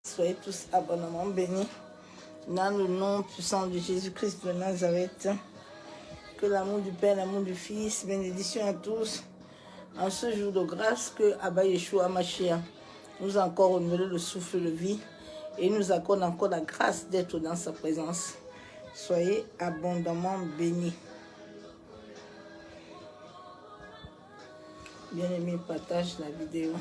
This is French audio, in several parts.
Soyez tous abondamment bénis. Dans le nom puissant de Jésus-Christ de Nazareth, que l'amour du Père, l'amour du Fils, bénédiction à tous, en ce jour de grâce que Abba Yeshua Mashiach nous a encore renouvelé le souffle de vie et nous accorde encore la grâce d'être dans sa présence. Soyez abondamment bénis. Bien-aimé, partage la vidéo.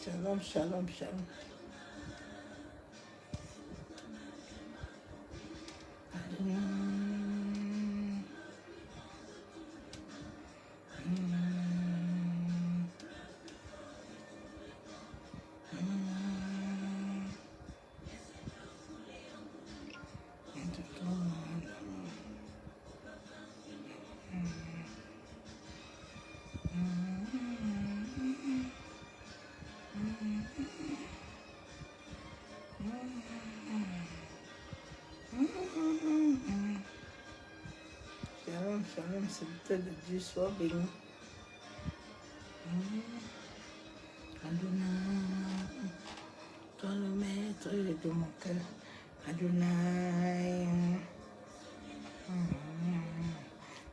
Shalom, shalom, shalom. Ton serviteur de Dieu soit béni. Adonai, toi le maître de mon cœur. Adonai.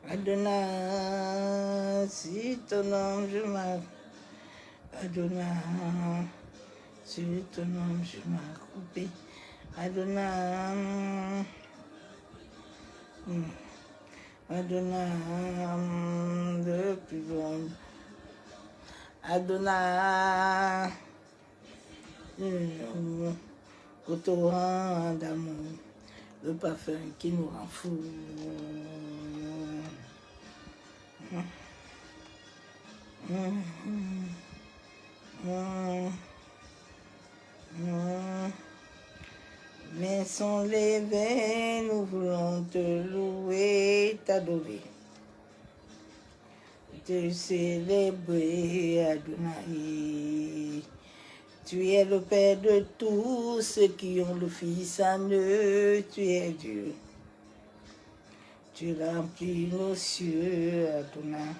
Adonai, si ton nom je m'accroupis. Adonai, si ton nom je m'accroupis. Adonai, Adonai, le plus bon. Adonai, au torrent d'amour, le parfum qui nous rend fous. Mais sont levés, nous voulons te louer, t'adorer, te célébrer, Adonai. Tu es le Père de tous ceux qui ont le Fils en eux, tu es Dieu. Tu remplis nos cieux, Adonai.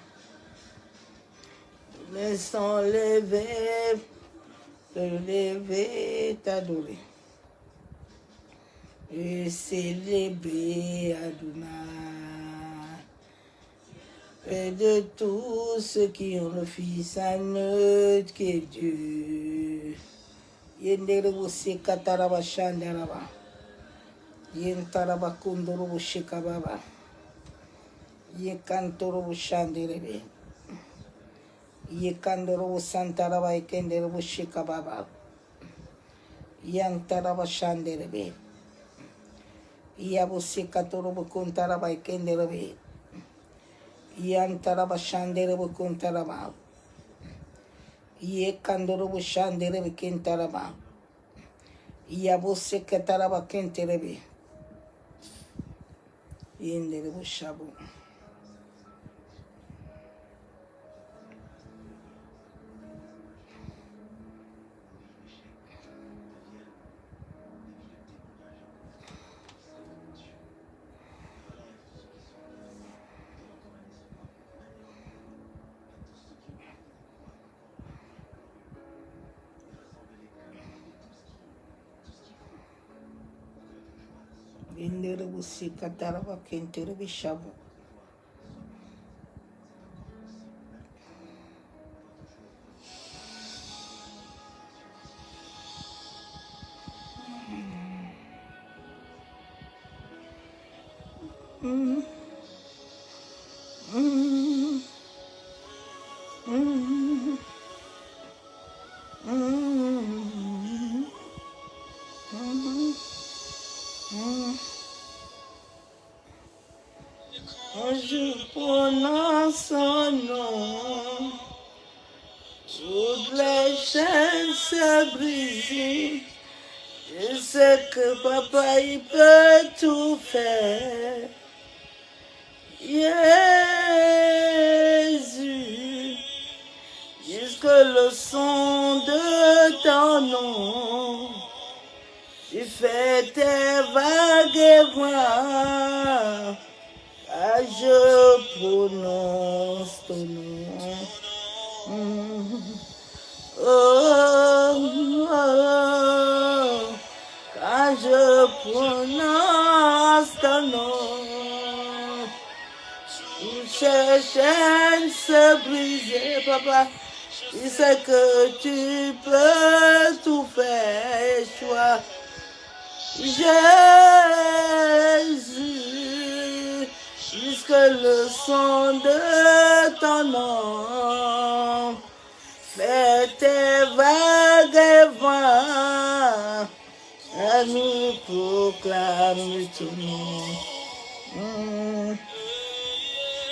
Laissons lever, te lever, t'adorer. Et célébrer, Adonai. Père de tous ceux qui ont le Fils en eux, qui est Dieu. Yenderebu sekataraba shandaraba. Yentaraba kundorobu shekababa. Yekantorobu shanderebe. Yekandorobu santaraba ekenderebu shekababa. Yantaraba shanderebe. Yabu sekatorobu kuntaraba ekenderebe. Yantaraba shanderebe kuntaraba. Yekandorobu shanderebe kentaraba. Yabu sekataraba kenterebe. Yenderebu shabu. Yenderebu sekataraba kenterebe shabu. Je prononce son nom, toutes les chaînes se brisent. Je sais que papa il peut tout faire. Jésus, jusque le son de ton nom, tu fais tes vagues et voix. Ah, je prononce ton nom. Oh, oh, oh, quand je prononce ton nom, toutes ces chaînes se brisent, papa. Tu sais que tu peux tout faire, Yeshua. Jésus, jusque le son de ton nom, fais tes vagues et vents, à nous proclamer ton nom.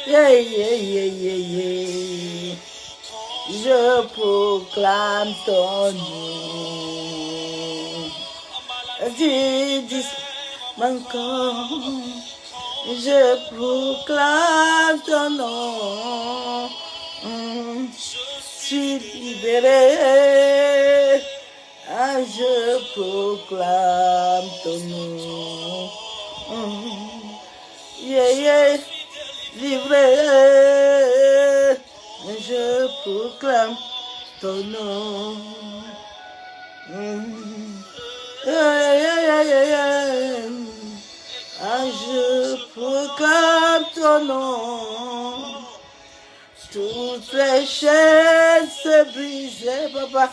Yeah, yeah, yeah, yeah, yeah. Je proclame ton nom. Tu dis mon corps. Je proclame ton nom. Je suis libéré. Ah, je proclame ton nom. Yeah, yeah. livré. Je proclame ton nom. Je proclame ton nom. Toutes les chaînes se brisaient, papa.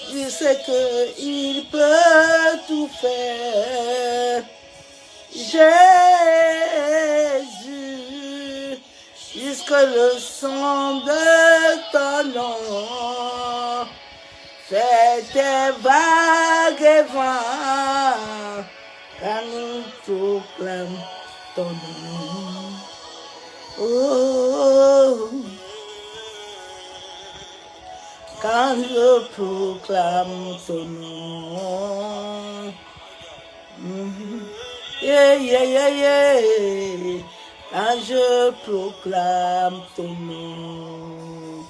Tu sais qu'il peut tout faire. Jésus, jusque le son de ton nom. Fais tes vagues et vents, car nous proclame ton nom. Oh, quand je proclame ton nom. Yeah, yeah, yeah, yeah. Quand je proclame ton nom.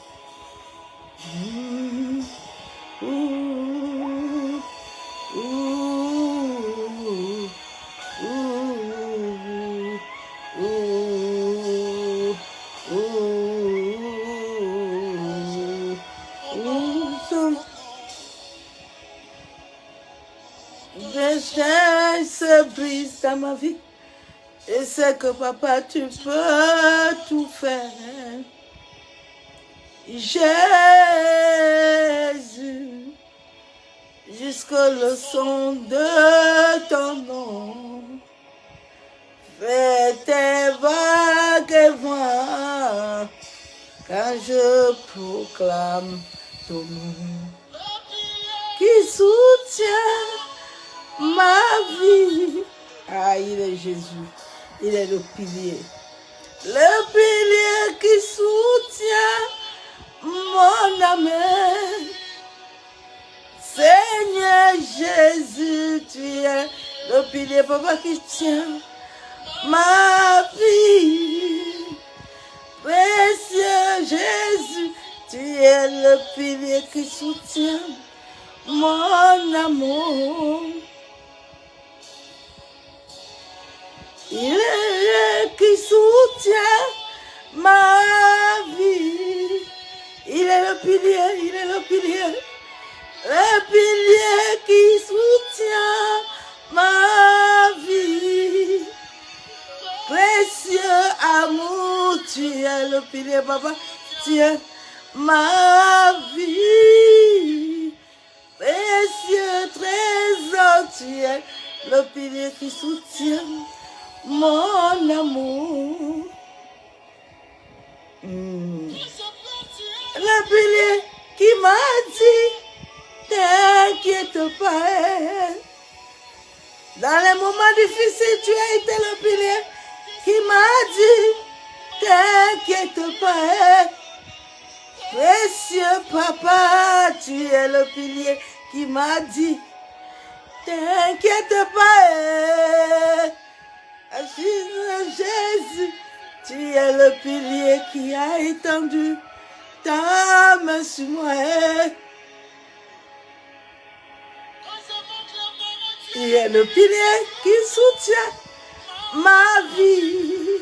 Les chaînes se brisent dans ma vie. Je sais que papa, tu peux tout faire. Jésus, jusque le son de ton nom. Fais tes vagues et vents quand je proclame ton nom. Qui soutient ma vie. Ah, il est Jésus. Il est le pilier. Le pilier qui soutient mon âme. Seigneur Jésus, tu es le pilier, papa, qui tient ma vie. Précieux Jésus, tu es le pilier qui soutient mon amour. Il est qui soutient ma vie. Il est le pilier, il est le pilier. Le pilier qui soutient ma vie. Précieux amour, tu es le pilier, papa. Tu es ma vie. Précieux trésor, tu es le pilier qui soutient mon amour. Le pilier qui m'a dit, t'inquiète pas. Dans les moments difficiles, tu as été le pilier qui m'a dit, t'inquiète pas. Précieux papa, tu es le pilier qui m'a dit, t'inquiète pas. Jésus, tu es le pilier qui a étendu ta main sur moi. Tu es le pilier qui soutient ma vie.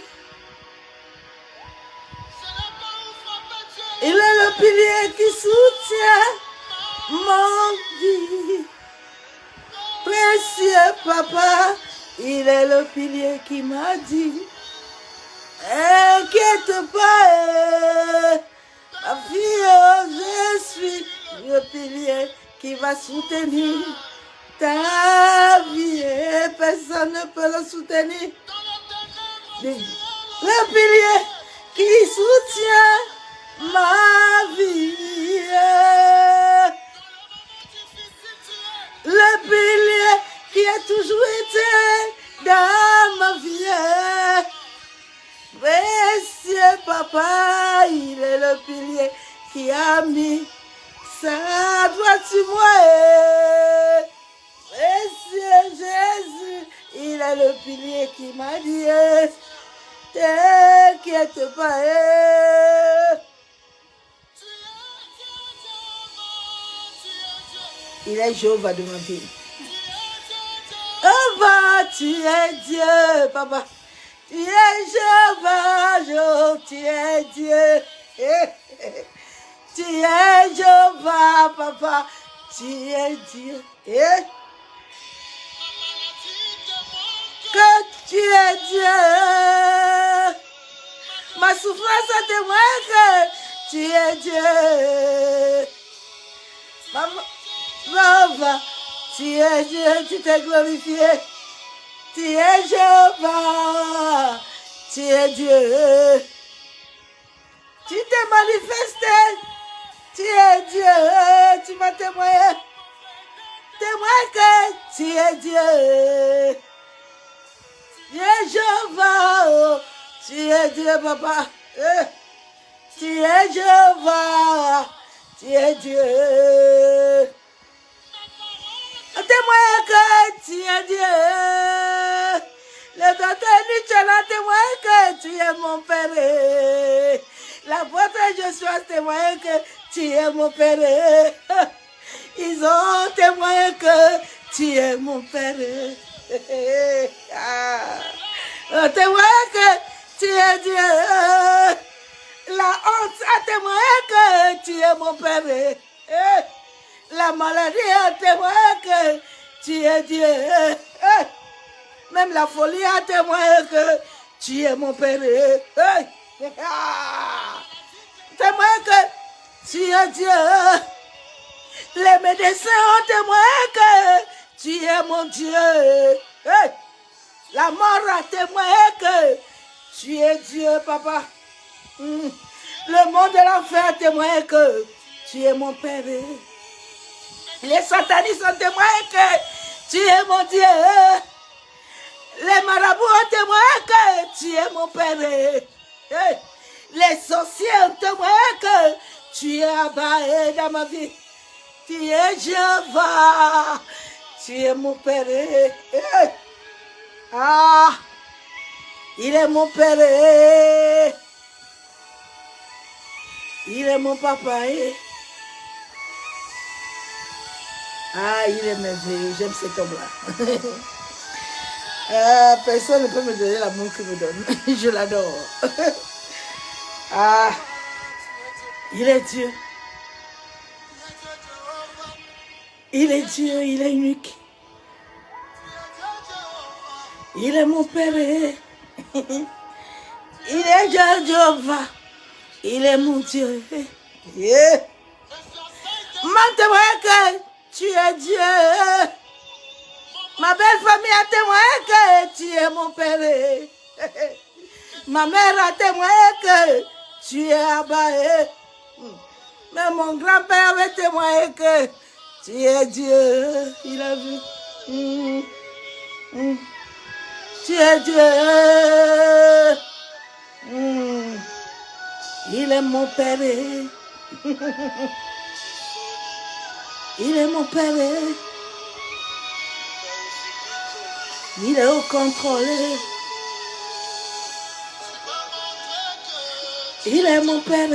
Il est le pilier qui soutient mon vie. Précieux papa, il est le pilier qui m'a dit, inquiète pas, ma fille, je suis le pilier qui va soutenir ta vie. Personne ne peut le soutenir. Le pilier qui soutient ma vie. Le pilier qui a toujours été dans ma vie. Précieux papa, il est le pilier qui a mis sa droite sur moi. Précieux Jésus, il est le pilier qui m'a dit, t'inquiète pas. Il est Jéhovah de ma vie. Jéhovah, tu es Dieu, papa. Tu es Jéhovah, tu es Dieu. Tu es Jéhovah, papa. Tu es Dieu. Que tu es Dieu. Ma souffrance a témoin que tu es Dieu. Maman, tu es Dieu, tu t'es glorifié. Tu es Jéhovah, tu es Dieu. Tu t'es manifesté, tu es Dieu, tu m'as témoigné. Témoin que tu es Dieu. Tu es Jéhovah, oh, tu es Dieu, papa. Tu es Jéhovah, tu es Dieu. Témoin que tu es Dieu. Le docteur Nicolas témoin que tu es mon père. L'apôtre Joshua témoin que tu es mon père. Ils ont témoigné que tu es mon père. Témoin que tu es Dieu. La honte a témoigné que tu es mon père. La maladie a témoigné que tu es Dieu. Même la folie a témoigné que tu es mon père. Témoigné que tu es Dieu. Les médecins ont témoigné que tu es mon Dieu. La mort a témoigné que tu es Dieu, papa. Le monde de l'enfer a témoigné que tu es mon père. Les satanistes ont témoigné que tu es mon Dieu. Les marabouts ont témoigné que tu es mon père. Les sorciers ont témoigné que tu es Abba dans ma vie. Tu es Jéhovah. Tu es mon père. Ah, il est mon père. Il est mon papa. Ah, il est merveilleux. J'aime cet homme-là. Personne ne peut me donner l'amour qu'il me donne. Je l'adore. Ah, il est Dieu. Il est Dieu, il est unique. Il est mon père. Il est Jéhovah. Il est mon Dieu. Yeah. Maintenant que tu es Dieu. Ma belle famille a témoigné que tu es mon père. Ma mère a témoigné que tu es Abba. Mais mon grand-père avait témoigné que tu es Dieu. Il a vu. Tu es Dieu. Il est mon père. Il est mon père. Il est au contrôle. Il est mon père.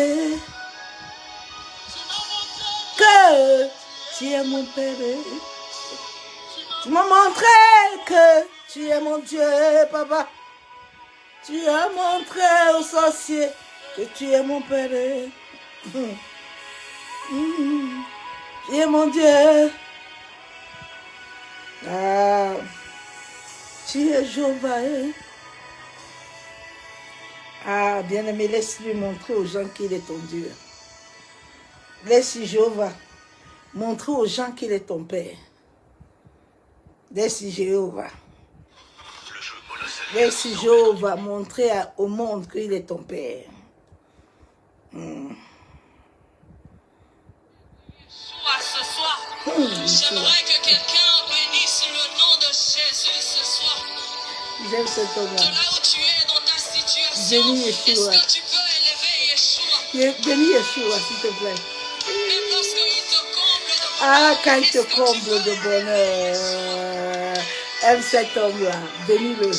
Que tu es mon père. Tu m'as montré que tu es mon Dieu, papa. Tu as montré aux sorciers que tu es mon père. Tu es mon Dieu. Ah, tu es Jéhovah. Ah, bien-aimé, laisse-lui montrer aux gens qu'il est ton Dieu. Laisse Jéhovah montrer aux gens qu'il est ton Père. Laisse Jéhovah. Laisse Jéhovah montrer au monde qu'il est ton Père. Ce soir, j'aimerais que quelqu'un bénisse le nom de Jésus ce soir. J'aime cet homme-là. De là où tu es dans ta situation, Bénis est-ce Yeshua. que tu peux élever Yeshua? Bénis Yeshua, s'il te plaît. Même lorsqu'il te comble de bonheur, Ah, quand il est-ce te que tu comble peux de bonheur. Aime cet homme-là. Bénis-le.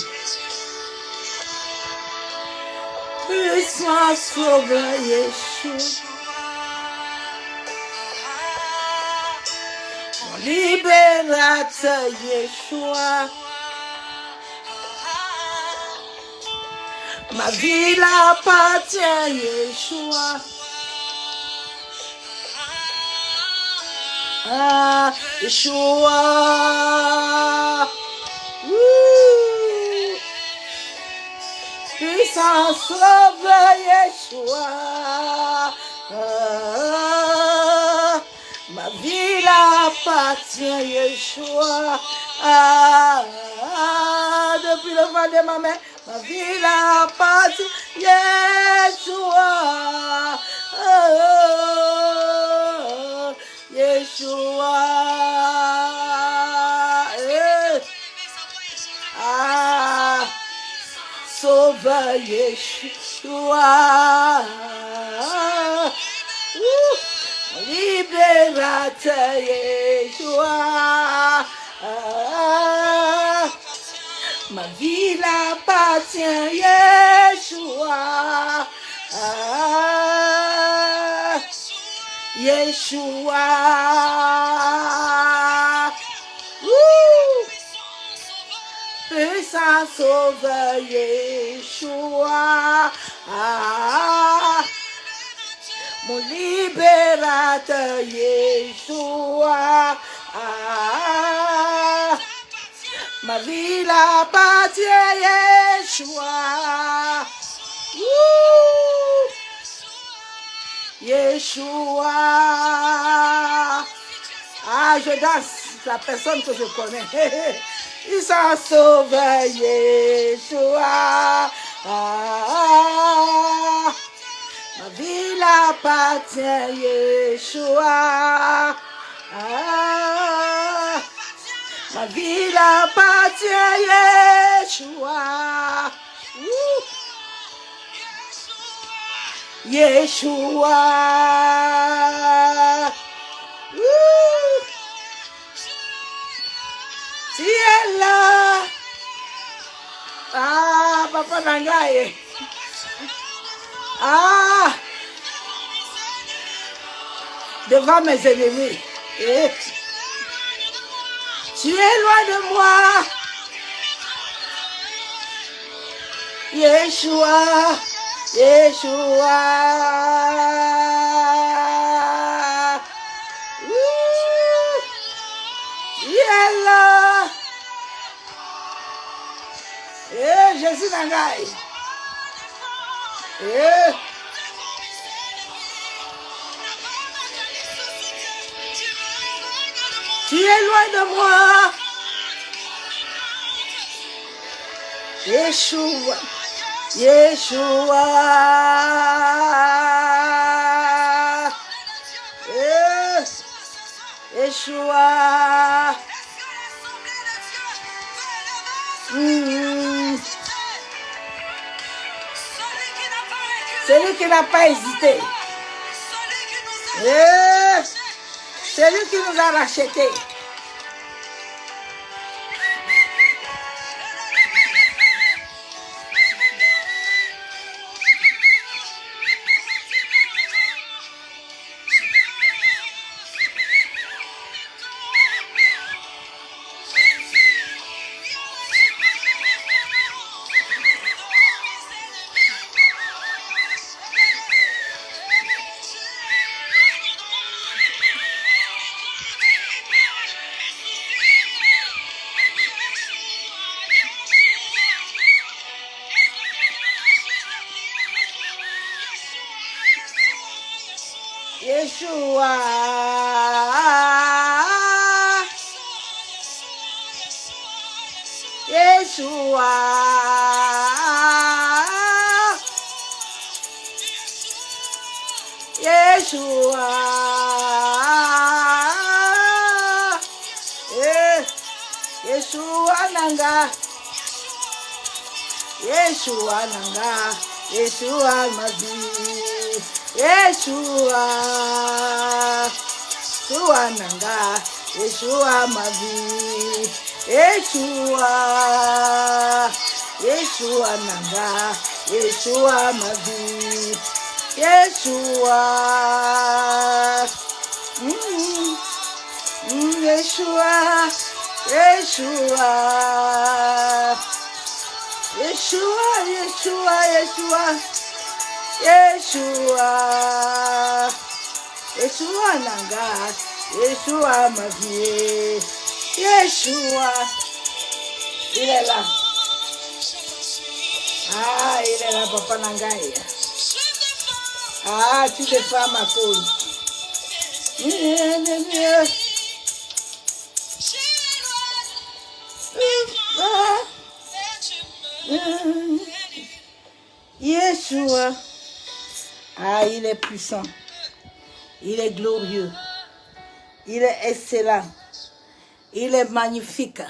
Puissance sauveur Yeshua. Mon libérateur Yeshua. Ma vie l'appartient à Yeshua. Ah, Yeshua. Puissant sauveur Yeshua. Ah, ma vie l'appartient à Yeshua. Ah, depuis le ventre de ma mère, ma vie l'appartient à Yeshua. Ah, Yeshua. Ah, Sauveur Yeshua. Libérateur Yeshua. Ma vie l'appartient à Yeshua. Yeshua. Puissant sauveur Yeshua. Mon libérateur Yeshua. Ma vie l'appartient à Yeshua. Yeshua. Ah, je danse la personne que je connais. Il s'en sauve Yeshua. Ma vie l'appartient à Yeshua. Ma vie l'appartient à Yeshua. Yeshua. Tu es là. Ah, Papa Nangaye. Ah, devant mes ennemis. Tu es loin de moi. Yeshua, Yeshua. Tu es là. Jésus Nangaye. Tu es loin de moi. Yeshua, Yeshua. Yeshua. Celui qui n'a pas hésité. C'est lui qui nous a rachetés. Yeshua. Yeshua. Yeshua. Yeshua nanga. Yeshua nanga. Yeshua mazi. Yeshua. Yeshua nanga. Yeshua mazi. Yeshua. Yeshua nanga. Yeshua mazi. Yeshua. Yeshua. Yeshua. Yeshua, Yeshua, Yeshua, Yeshua, Yeshua Nanga, Yeshua ma vie, Yeshua, il est là. Ah, il est là, Papa Nangaï. Ah, tu défends ma cause. Yeshua. Ah, il est puissant. Il est glorieux. Il est excellent. Il est magnifique.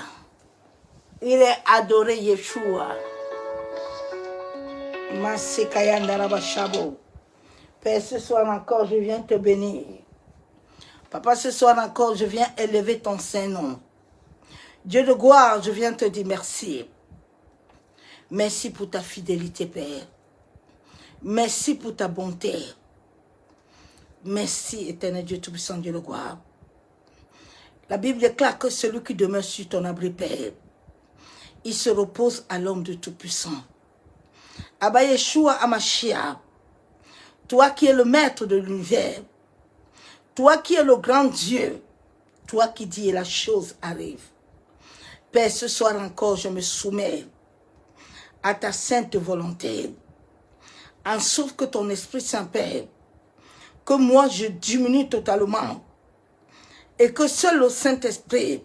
Il est adoré, Yeshua. Père, ce soir encore, je viens te bénir. Papa, ce soir encore, je viens élever ton Saint-Nom. Dieu de gloire, je viens te dire merci. Merci pour ta fidélité, Père. Merci pour ta bonté. Merci, éternel Dieu Tout-Puissant, Dieu de gloire. La Bible déclare que celui qui demeure sur ton abri, Père, il se repose à l'homme de Tout-Puissant. Abba Yeshua Amashia, toi qui es le maître de l'univers, toi qui es le grand Dieu, toi qui dis et la chose arrive. Père, ce soir encore, je me soumets à ta sainte volonté, en sorte que ton Esprit Saint, Père, que moi je diminue totalement, et que seul le Saint-Esprit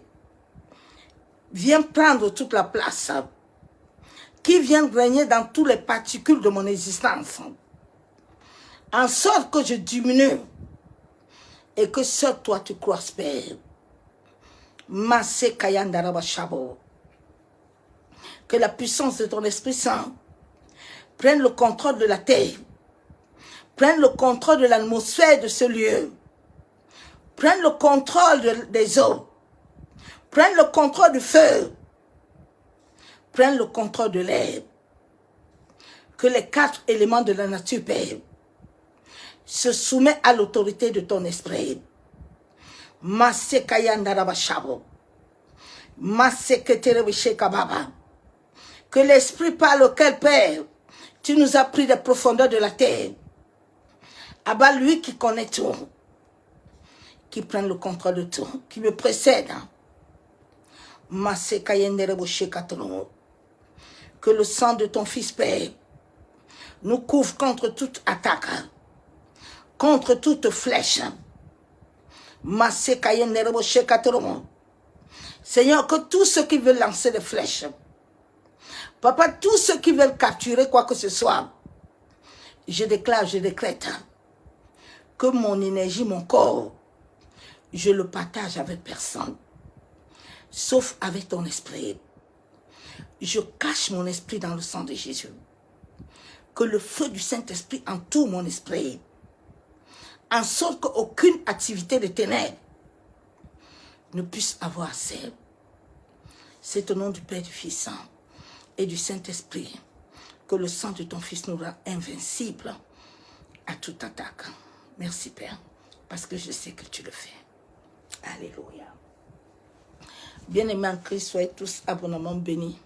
vienne prendre toute la place, qui vient régner dans toutes les particules de mon existence, en sorte que je diminue, et que seul toi tu croisses, Père. Que la puissance de ton Esprit Saint prenne le contrôle de la terre, prenne le contrôle de l'atmosphère de ce lieu, prenne le contrôle des eaux, prenne le contrôle du feu, prenne le contrôle de l'air. Que les 4 éléments de la nature, Père, se soumettent à l'autorité de ton esprit. Que l'esprit par lequel, Père, tu nous as pris des profondeurs de la terre, Abba, lui qui connaît tout, qui prend le contrôle de tout, qui me précède. Que le sang de ton Fils, Père, nous couvre contre toute attaque, contre toute flèche. Seigneur, que tous ceux qui veulent lancer des flèches, Papa, tous ceux qui veulent capturer quoi que ce soit, je déclare, je décrète que mon énergie, mon corps, je le partage avec personne, sauf avec ton esprit. Je cache mon esprit dans le sang de Jésus. Que le feu du Saint-Esprit entoure mon esprit, en sorte qu'aucune activité de ténèbres ne puisse avoir accès. C'est au nom du Père, du Fils et du Saint-Esprit que le sang de ton Fils nous rend invincibles à toute attaque. Merci, Père, parce que je sais que tu le fais. Alléluia. Bien-aimés en Christ, soyez tous abondamment bénis.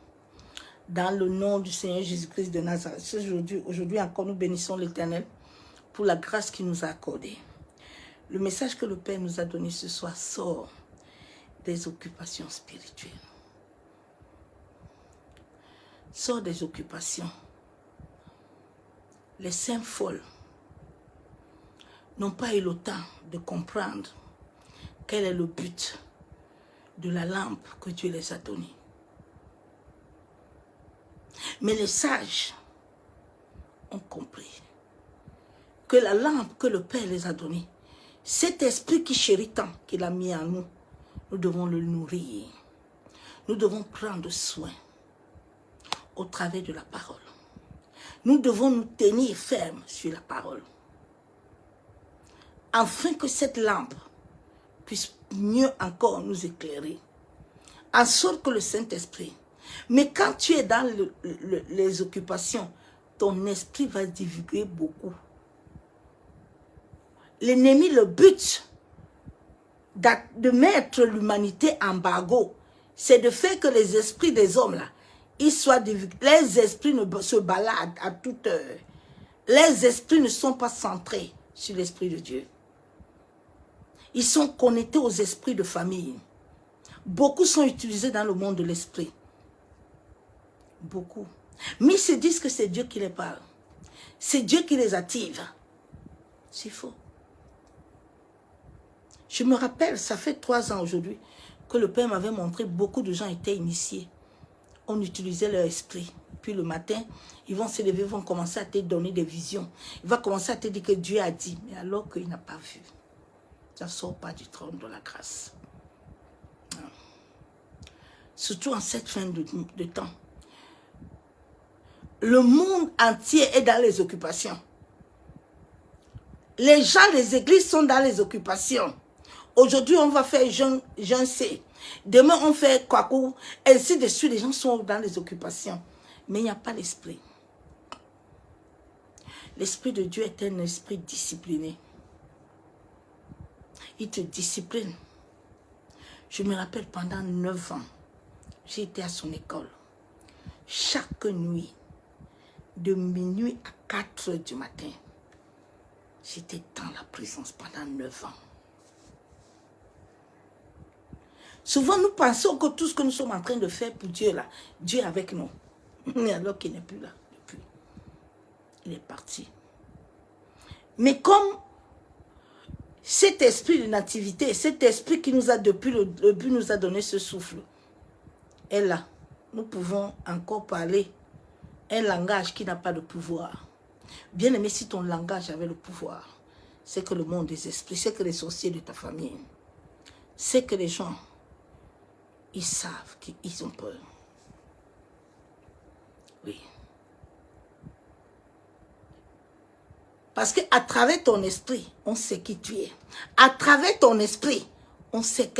Dans le nom du Seigneur Jésus-Christ de Nazareth. Aujourd'hui encore, nous bénissons l'Éternel pour la grâce qu'il nous a accordée. Le message que le Père nous a donné ce soir sort des occupations spirituelles. Sort des occupations. Les saints folles n'ont pas eu le temps de comprendre quel est le but de la lampe que Dieu les a donnée. Mais les sages ont compris que la lampe que le Père les a donnée, cet esprit qui chérit tant qu'il a mis en nous, nous devons le nourrir. Nous devons prendre soin au travers de la parole. Nous devons nous tenir fermes sur la parole, afin que cette lampe puisse mieux encore nous éclairer, en sorte que le Saint-Esprit. Mais quand tu es dans les occupations, ton esprit va divulguer beaucoup. L'ennemi, le but de mettre l'humanité en bagot, c'est de faire que les esprits des hommes, là, ils soient les esprits ne se baladent à toute heure. Les esprits ne sont pas centrés sur l'Esprit de Dieu. Ils sont connectés aux esprits de famille. Beaucoup sont utilisés dans le monde de l'esprit. Beaucoup. Mais ils se disent que c'est Dieu qui les parle. C'est Dieu qui les active. C'est faux. Je me rappelle, ça fait 3 ans aujourd'hui, que le Père m'avait montré, beaucoup de gens étaient initiés. On utilisait leur esprit. Puis le matin, ils vont se lever, ils vont commencer à te donner des visions. Il va commencer à te dire que Dieu a dit, mais alors qu'il n'a pas vu. Ça ne sort pas du trône de la grâce. Non. Surtout en cette fin de temps. Le monde entier est dans les occupations. Les gens des églises sont dans les occupations. Aujourd'hui, on va faire jeûne C. Demain, on fait Kwaku. Ainsi de suite, les gens sont dans les occupations. Mais il n'y a pas l'esprit. L'esprit de Dieu est un esprit discipliné. Il te discipline. Je me rappelle, pendant 9 ans, j'ai été à son école. Chaque nuit, de minuit à 4 heures du matin, j'étais dans la présence pendant 9 ans. Souvent, nous pensons que tout ce que nous sommes en train de faire pour Dieu, là, Dieu est avec nous. Mais alors qu'il n'est plus là depuis. Il est parti. Mais comme cet esprit de nativité, cet esprit qui nous a, depuis le début, nous a donné ce souffle, est là. Nous pouvons encore parler un langage qui n'a pas de pouvoir. Bien aimé, si ton langage avait le pouvoir, c'est que le monde des esprits, c'est que les sorciers de ta famille, c'est que les gens, ils savent qu'ils ont peur. Oui. Parce qu'à travers ton esprit, on sait qui tu es. À travers ton esprit, on sait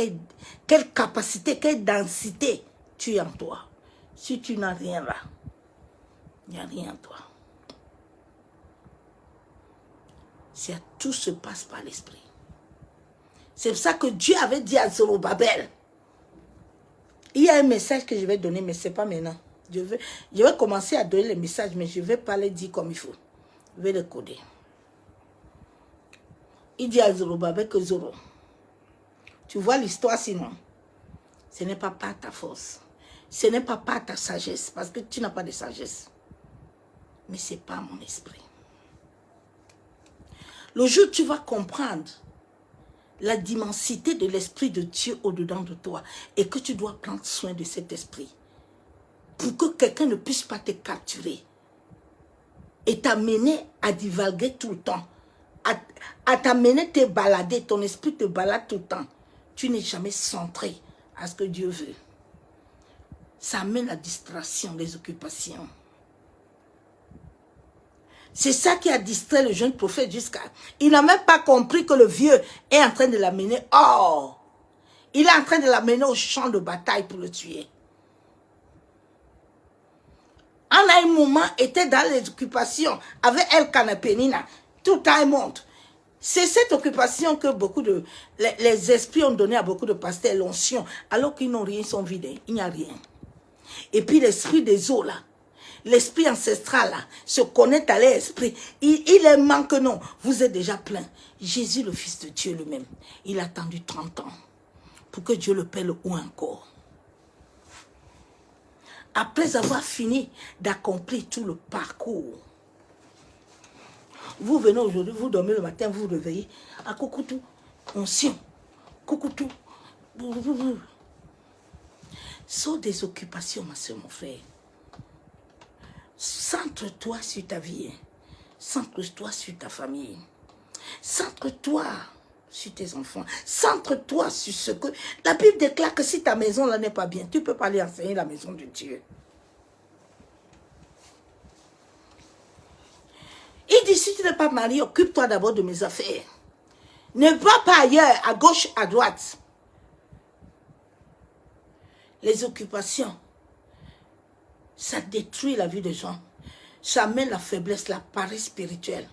quelle capacité, quelle densité tu as en toi. Si tu n'as rien là, il n'y a rien en toi. Tout se passe par l'esprit. C'est pour ça que Dieu avait dit à Zorobabel, il y a un message que je vais donner, mais ce n'est pas maintenant. Je vais commencer à donner les messages, mais je ne vais pas les dire comme il faut. Je vais les coder. Il dit à Zorobabel que Zoro, tu vois l'histoire sinon, ce n'est pas par ta force. Ce n'est pas par ta sagesse, parce que tu n'as pas de sagesse. Mais c'est pas mon esprit. Le jour où tu vas comprendre la dimension de l'esprit de Dieu au-dedans de toi et que tu dois prendre soin de cet esprit pour que quelqu'un ne puisse pas te capturer et t'amener à divaguer tout le temps, à t'amener à te balader, ton esprit te balade tout le temps. Tu n'es jamais centré à ce que Dieu veut. Ça amène la distraction, les occupations. C'est ça qui a distrait le jeune prophète jusqu'à... Il n'a même pas compris que le vieux est en train de l'amener hors. Il est en train de l'amener au champ de bataille pour le tuer. En un moment, était dans les occupations avec Elkanah Penina, tout un monde. C'est cette occupation que beaucoup de... Les esprits ont donné à beaucoup de pasteurs, l'onction, alors qu'ils n'ont rien, ils sont vides, il n'y a rien. Et puis l'esprit des eaux là, l'esprit ancestral là, se connecte à l'esprit. Il est manque, non, vous êtes déjà plein. Jésus, le Fils de Dieu lui-même, il a attendu 30 ans pour que Dieu le paie le haut encore. Après avoir fini d'accomplir tout le parcours, vous venez aujourd'hui, vous dormez le matin, vous vous réveillez, à coucoutou, onction, coucoutou. Sont des occupations, ma soeur, mon frère. Centre-toi sur ta vie. Centre-toi sur ta famille. Centre-toi sur tes enfants. Centre-toi sur ce que... La Bible déclare que si ta maison là n'est pas bien, tu ne peux pas aller enseigner la maison de Dieu. Il dit, si tu n'es pas marié, occupe-toi d'abord de mes affaires. Ne va pas ailleurs, à gauche, à droite. Les occupations, ça détruit la vie des gens. Ça amène la faiblesse, la paresse spirituelle.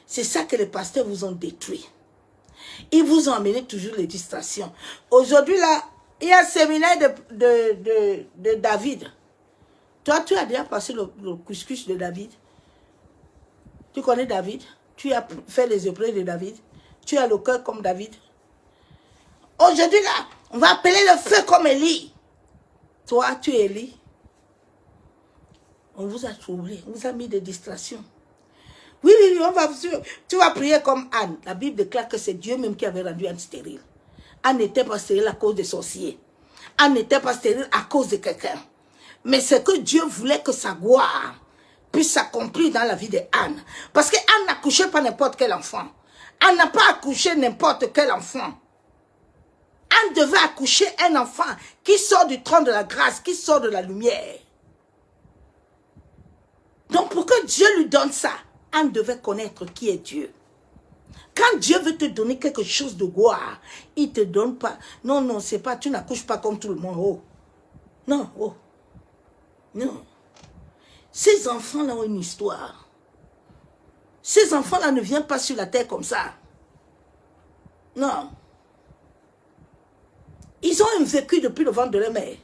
C'est ça que les pasteurs vous ont détruit. Ils vous ont amené toujours les distractions. Aujourd'hui, là, il y a un séminaire de David. Toi, tu as déjà passé le couscous de David. Tu connais David? Tu as fait les épreuves de David. Tu as le cœur comme David. Aujourd'hui, là, on va appeler le feu comme Élie. Toi, tu es Élie. On vous a troublé, on vous a mis des distractions. Oui, tu vas prier comme Anne. La Bible déclare que c'est Dieu même qui avait rendu Anne stérile. Anne n'était pas stérile à cause des sorciers. Anne n'était pas stérile à cause de quelqu'un. Mais c'est que Dieu voulait que sa gloire puisse s'accomplir dans la vie de Anne. Parce que Anne n'accouchait pas n'importe quel enfant. Anne n'a pas accouché n'importe quel enfant. Anne devait accoucher un enfant qui sort du trône de la grâce, qui sort de la lumière. Donc pour que Dieu lui donne ça, Anne devait connaître qui est Dieu. Quand Dieu veut te donner quelque chose de gloire, il ne te donne pas. Non, non, c'est pas, tu n'accouches pas comme tout le monde. Oh. Non, oh. Non. Ces enfants-là ont une histoire. Ces enfants-là ne viennent pas sur la terre comme ça. Non. Ils ont un vécu depuis le ventre de leur mère.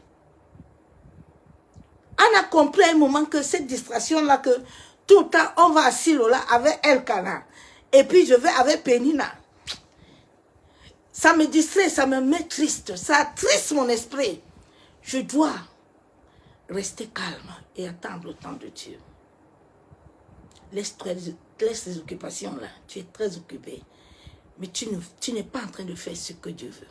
On a compris à un moment que cette distraction-là, que tout le temps, on va à Silo-là avec Elkana. Et puis je vais avec Pénina. Ça me distrait, ça me met triste. Ça attriste mon esprit. Je dois rester calme et attendre le temps de Dieu. Laisse les occupations là. Tu es très occupé. Mais tu n'es pas en train de faire ce que Dieu veut.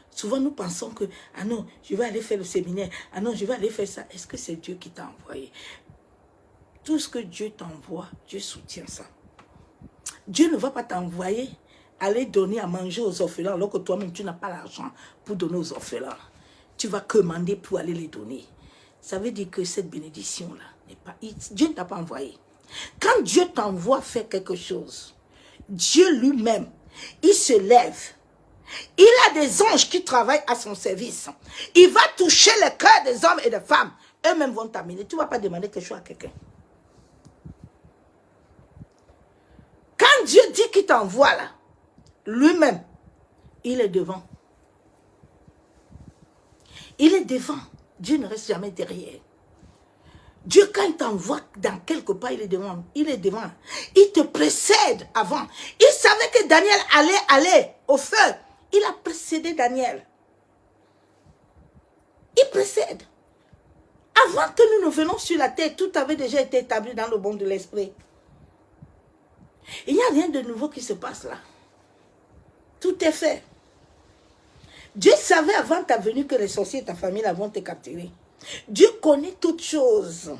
Souvent, nous pensons que, ah non, je vais aller faire le séminaire. Ah non, je vais aller faire ça. Est-ce que c'est Dieu qui t'a envoyé? Tout ce que Dieu t'envoie, Dieu soutient ça. Dieu ne va pas t'envoyer aller donner à manger aux orphelins alors que toi-même, tu n'as pas l'argent pour donner aux orphelins. Tu vas commander pour aller les donner. Ça veut dire que cette bénédiction-là n'est pas... Dieu ne t'a pas envoyé. Quand Dieu t'envoie faire quelque chose, Dieu lui-même, il se lève. Il a des anges qui travaillent à son service. Il va toucher le cœur des hommes et des femmes. Eux-mêmes vont t'amener. Tu ne vas pas demander quelque chose à quelqu'un. Quand Dieu dit qu'il t'envoie là, lui-même, il est devant. Il est devant. Dieu ne reste jamais derrière. Dieu, quand il t'envoie dans quelque part, il est devant. Il est devant. Il te précède avant. Il savait que Daniel allait aller au feu. Il a précédé Daniel. Il précède. Avant que nous ne venions sur la terre, tout avait déjà été établi dans le monde de l'esprit. Il n'y a rien de nouveau qui se passe là. Tout est fait. Dieu savait avant ta venue que les sorciers et ta famille là vont te capturer. Dieu connaît toutes choses.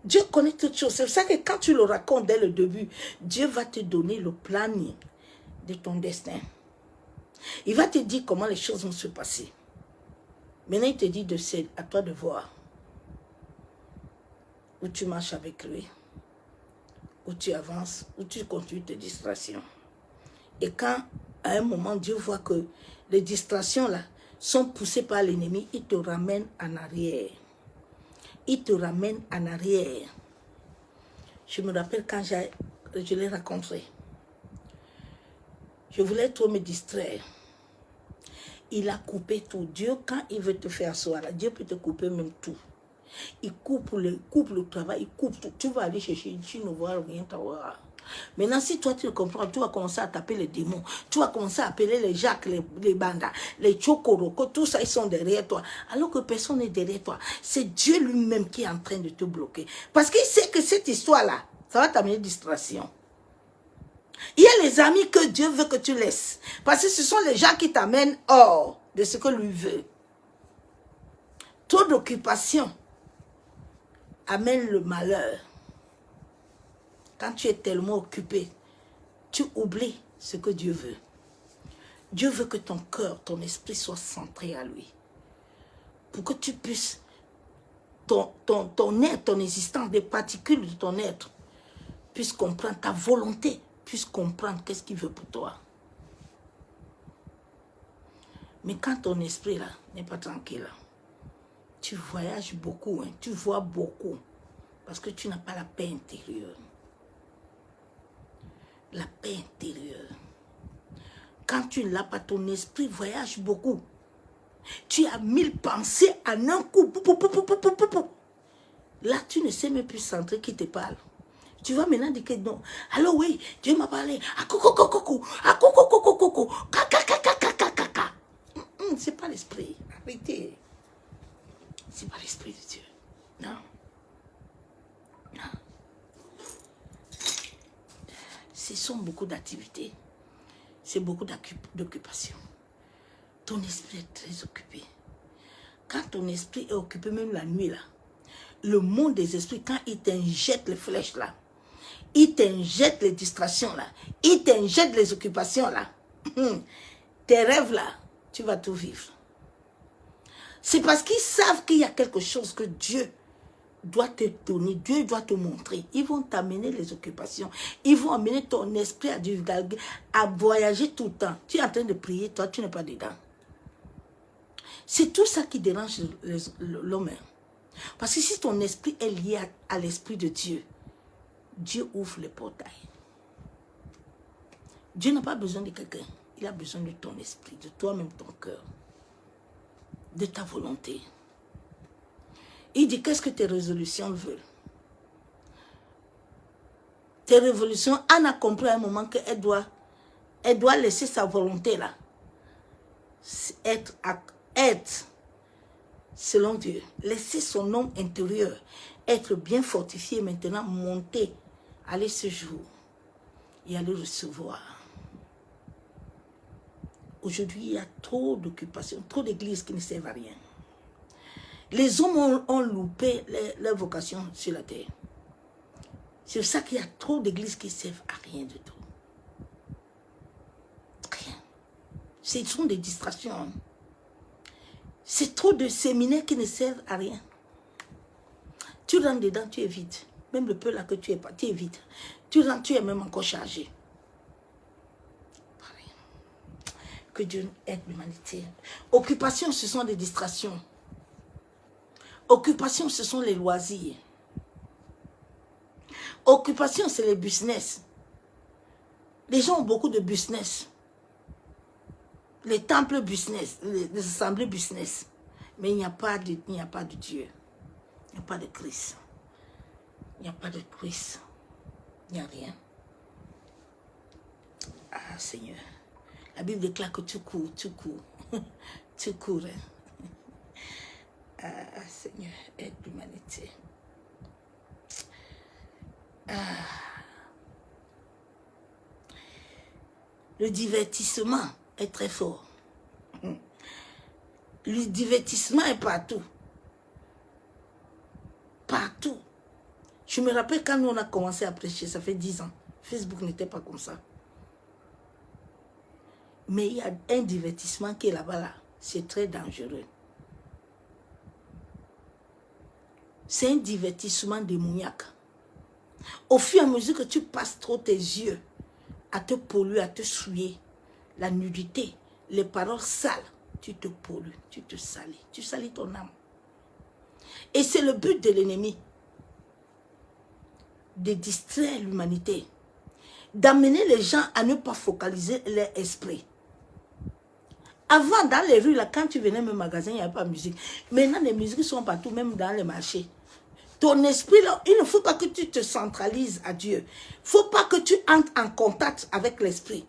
Dieu connaît toutes choses. C'est pour ça que quand tu le racontes dès le début, Dieu va te donner le planning de ton destin. Il va te dire comment les choses vont se passer. Maintenant, il te dit c'est à toi de voir où tu marches avec lui, où tu avances, où tu continues tes distractions. Et quand, à un moment, Dieu voit que les distractions là sont poussées par l'ennemi, il te ramène en arrière. Il te ramène en arrière. Je me rappelle quand je l'ai rencontré. Je voulais trop me distraire. Il a coupé tout. Dieu, quand il veut te faire asseoir, Dieu peut te couper même tout. Il coupe le travail, il coupe tout. Tu vas aller chercher, tu ne vois rien t'avoir. Maintenant, si toi tu le comprends, tu vas commencer à taper les démons. Tu vas commencer à appeler les Jacques, les Bandas, les Chokoroko, tout ça, ils sont derrière toi. Alors que personne n'est derrière toi. C'est Dieu lui-même qui est en train de te bloquer. Parce qu'il sait que cette histoire-là, ça va t'amener distraction. Il y a les amis que Dieu veut que tu laisses. Parce que ce sont les gens qui t'amènent hors de ce que lui veut. Trop d'occupation amène le malheur. Quand tu es tellement occupé, tu oublies ce que Dieu veut. Dieu veut que ton cœur, ton esprit soit centré à lui. Pour que tu puisses, ton être, ton existence, des particules de ton être, puissent comprendre ta volonté, puissent comprendre qu'est-ce qu'il veut pour toi. Mais quand ton esprit là n'est pas tranquille, tu voyages beaucoup, hein, tu vois beaucoup, parce que tu n'as pas la paix intérieure. La paix intérieure. Quand tu ne l'as pas, ton esprit voyage beaucoup. Tu as 1000 pensées en un coup. Là, tu ne sais même plus centrer qui te parle. Tu vas maintenant dire que non. Alors oui, Dieu m'a parlé. C'est pas l'esprit. Arrêtez. C'est pas l'esprit de Dieu. Non. Non. Ce sont beaucoup d'activités. C'est beaucoup d'occupations. Ton esprit est très occupé. Quand ton esprit est occupé, même la nuit, là, le monde des esprits, quand il t'injecte les flèches, là, il t'injecte les distractions, là, il t'injecte les occupations, là, tes rêves, là, tu vas tout vivre. C'est parce qu'ils savent qu'il y a quelque chose que Dieu doit te donner, Dieu doit te montrer. Ils vont t'amener les occupations. Ils vont amener ton esprit à divulguer, à voyager tout le temps. Tu es en train de prier, toi, tu n'es pas dedans. C'est tout ça qui dérange l'homme. Parce que si ton esprit est lié à l'esprit de Dieu, Dieu ouvre le portail. Dieu n'a pas besoin de quelqu'un. Il a besoin de ton esprit, de toi-même, ton cœur, de ta volonté. Il dit, qu'est-ce que tes résolutions veulent? Tes résolutions, Anne a compris à un moment qu'elle doit laisser sa volonté là, être selon Dieu. Laisser son homme intérieur être bien fortifié, maintenant monter, aller ce jour et aller recevoir. Aujourd'hui, il y a trop d'occupations, trop d'églises qui ne servent à rien. Les hommes ont loupé leur vocation sur la terre. C'est pour ça qu'il y a trop d'églises qui ne servent à rien du tout. Rien. Ce sont des distractions. C'est trop de séminaires qui ne servent à rien. Tu rentres dedans, tu es vide. Même le peu là que tu es pas, tu es vide. Tu rentres, tu es même encore chargé. Que Dieu aide l'humanité. Occupation, ce sont des distractions. Occupation, ce sont les loisirs. Occupation, c'est les business. Les gens ont beaucoup de business. Les temples business, les assemblées business. Mais il n'y a pas de Dieu. Il n'y a pas de Christ. Il n'y a pas de Christ. Il n'y a rien. Ah, Seigneur. La Bible déclare que tu cours, tu cours. Tu cours. Hein? Ah, Seigneur, aide l'humanité. Ah. Le divertissement est très fort. Le divertissement est partout. Partout. Je me rappelle quand nous on a commencé à prêcher, ça fait 10 ans. Facebook n'était pas comme ça. Mais il y a un divertissement qui est là-bas, là. C'est très dangereux. C'est un divertissement démoniaque. Au fur et à mesure que tu passes trop tes yeux à te polluer, à te souiller, la nudité, les paroles sales, tu te pollues, tu te salis, tu salis ton âme. Et c'est le but de l'ennemi, de distraire l'humanité, d'amener les gens à ne pas focaliser leur esprit. Avant, dans les rues, là, quand tu venais au magasin, il n'y avait pas de musique. Maintenant, les musiques sont partout, même dans les marchés. Ton esprit, là, il ne faut pas que tu te centralises à Dieu. Il ne faut pas que tu entres en contact avec l'esprit.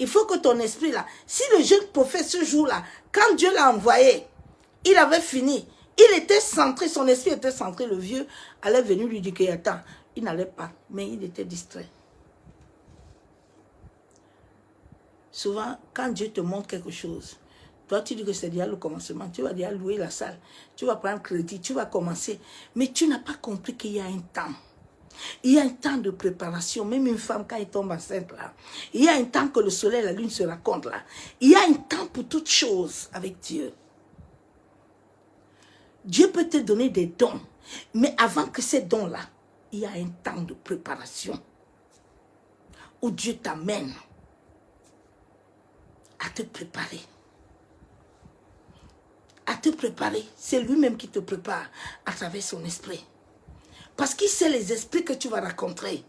Il faut que ton esprit, là, si le jeune prophète ce jour-là, quand Dieu l'a envoyé, il avait fini. Il était centré, son esprit était centré. Le vieux allait venir lui dire qu'il attend. Il n'allait pas, mais il était distrait. Souvent, quand Dieu te montre quelque chose, toi tu dis que c'est déjà le commencement, tu vas déjà louer la salle, tu vas prendre crédit, tu vas commencer. Mais tu n'as pas compris qu'il y a un temps. Il y a un temps de préparation, même une femme quand elle tombe enceinte là. Il y a un temps que le soleil et la lune se racontent là. Il y a un temps pour toutes choses avec Dieu. Dieu peut te donner des dons, mais avant que ces dons-là, il y a un temps de préparation où Dieu t'amène à te préparer. À te préparer. C'est lui-même qui te prépare à travers son esprit. Parce qu'il sait les esprits que tu vas rencontrer.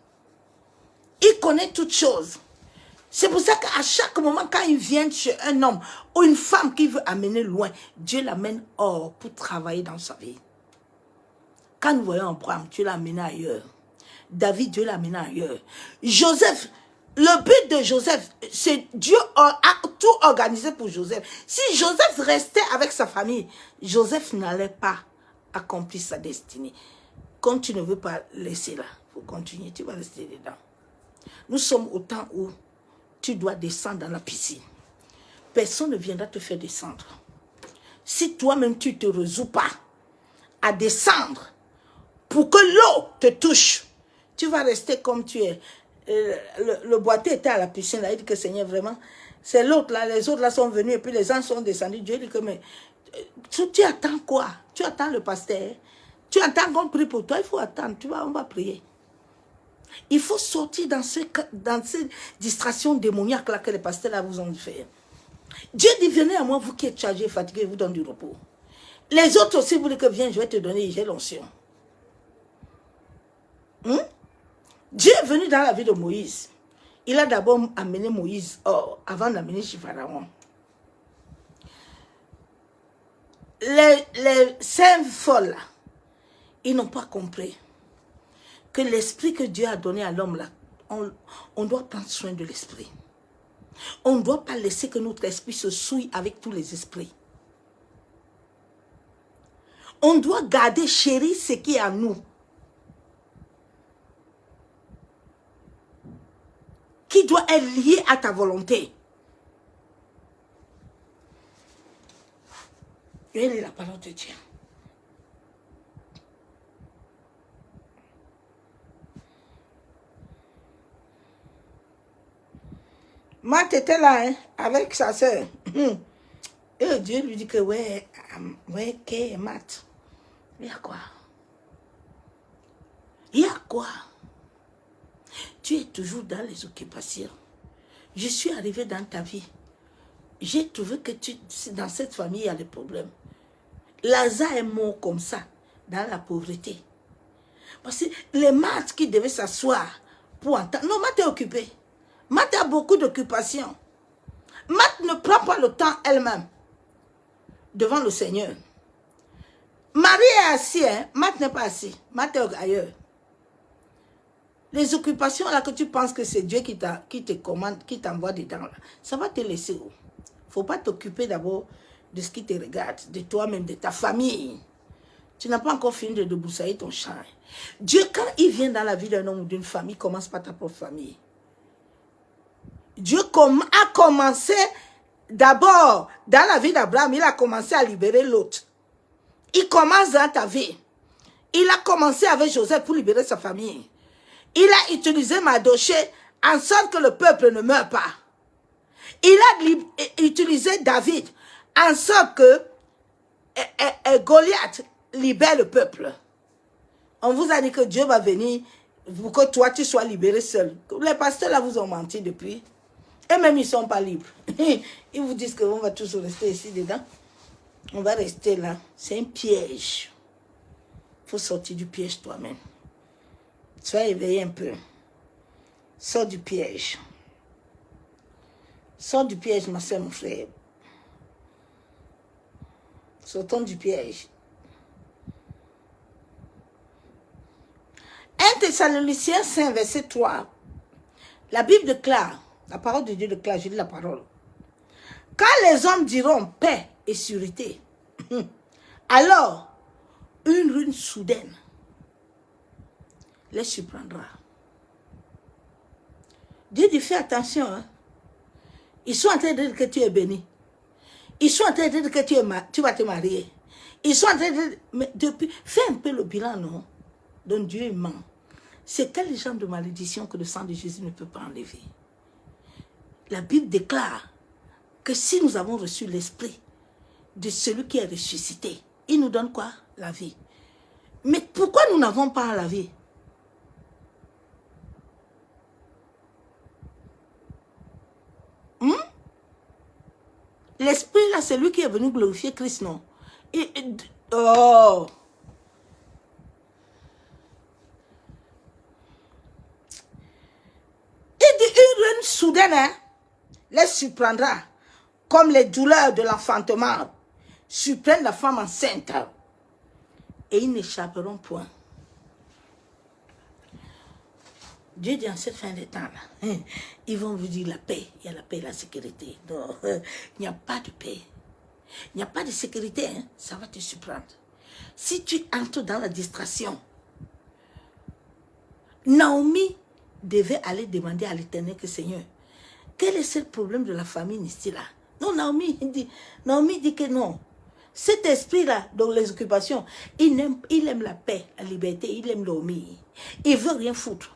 Il connaît toutes choses. C'est pour ça qu'à chaque moment, quand ils viennent chez un homme ou une femme qui veut amener loin, Dieu l'amène hors pour travailler dans sa vie. Quand nous voyons Abraham, Dieu l'a amené ailleurs. David, Dieu l'a amené ailleurs. Joseph, le but de Joseph, c'est Dieu a tout organisé pour Joseph. Si Joseph restait avec sa famille, Joseph n'allait pas accomplir sa destinée. Comme tu ne veux pas laisser là, il faut continuer, tu vas rester dedans. Nous sommes au temps où tu dois descendre dans la piscine. Personne ne viendra te faire descendre. Si toi-même tu ne te résous pas à descendre pour que l'eau te touche, tu vas rester comme tu es. Le boiteux était à la piscine, là, il dit que Seigneur, vraiment, c'est l'autre là, les autres là sont venus et puis les gens sont descendus. Dieu dit que, mais tu attends quoi? Tu attends le pasteur? Tu attends qu'on prie pour toi? Il faut attendre, on va prier. Il faut sortir dans ces distractions démoniaques là que les pasteurs là vous ont fait. Dieu dit, venez à moi, vous qui êtes chargés et fatigués, vous donne du repos. Les autres aussi, vous dites que viens, je vais te donner, j'ai l'onction. Dieu est venu dans la vie de Moïse. Il a d'abord amené Moïse avant d'amener chez Pharaon. Les saints folles, ils n'ont pas compris que l'esprit que Dieu a donné à l'homme, là, on doit prendre soin de l'esprit. On ne doit pas laisser que notre esprit se souille avec tous les esprits. On doit garder, chérir ce qui est à nous. Qui doit être lié à ta volonté. Elle est la parole de Dieu. Marthe était là, hein, avec sa soeur. Et Dieu lui dit que, ouais, qu'est Marthe? Il y a quoi? Il y a quoi? Tu es toujours dans les occupations. Je suis arrivé dans ta vie. J'ai trouvé que dans cette famille, il y a des problèmes. Lazare est mort comme ça, dans la pauvreté. Parce que les Marthe qui devaient s'asseoir pour entendre... Non, Marthe est occupée. Marthe a beaucoup d'occupations. Marthe ne prend pas le temps elle-même devant le Seigneur. Marie est assise, hein? Marthe n'est pas assise. Marthe est ailleurs. Les occupations là que tu penses que c'est Dieu qui te commande, qui t'envoie dedans, là, ça va te laisser où? Il ne faut pas t'occuper d'abord de ce qui te regarde, de toi-même, de ta famille. Tu n'as pas encore fini de débroussailler ton champ. Dieu, quand il vient dans la vie d'un homme ou d'une famille, commence par ta propre famille. Dieu a commencé d'abord, dans la vie d'Abraham, il a commencé à libérer l'autre. Il commence dans ta vie. Il a commencé avec Joseph pour libérer sa famille. Il a utilisé Mardoché en sorte que le peuple ne meure pas. Il a utilisé David en sorte que Goliath libère le peuple. On vous a dit que Dieu va venir pour que toi tu sois libéré seul. Les pasteurs là vous ont menti depuis. Et même ils ne sont pas libres. Ils vous disent qu'on va tous rester ici dedans. On va rester là. C'est un piège. Il faut sortir du piège toi-même. Sois éveillé un peu. Sors du piège. Sors du piège, ma soeur, mon frère. Sortons du piège. 1 Thessaloniciens 5, verset 3. La Bible déclare, la parole de Dieu déclare, je lis la parole. Quand les hommes diront paix et sûreté, alors une ruine soudaine les surprendra. Dieu dit, fais attention. Hein? Ils sont en train de dire que tu es béni. Ils sont en train de dire que tu vas te marier. Ils sont en train de dire, mais depuis, fais un peu le bilan, non? Donc Dieu ment. C'est quel genre de malédiction que le sang de Jésus ne peut pas enlever? La Bible déclare que si nous avons reçu l'esprit de celui qui est ressuscité, il nous donne quoi? La vie. Mais pourquoi nous n'avons pas la vie? L'esprit là, c'est lui qui est venu glorifier Christ, non? Oh! Il dit une soudaines, hein, les surprendra, comme les douleurs de l'enfantement surprennent la femme enceinte. Et ils n'échapperont point. Dieu dit en cette fin de temps-là, ils vont vous dire la paix. Il y a la paix et la sécurité. Non, il n'y a pas de paix. Il n'y a pas de sécurité. Hein, ça va te surprendre. Si tu entres dans la distraction, Naomi devait aller demander à l'Éternel que Seigneur, quel est ce problème de la famille ici-là? Non, Naomi dit que non. Cet esprit-là, dans les occupations, il aime la paix, la liberté, il aime Naomi. Il ne veut rien foutre.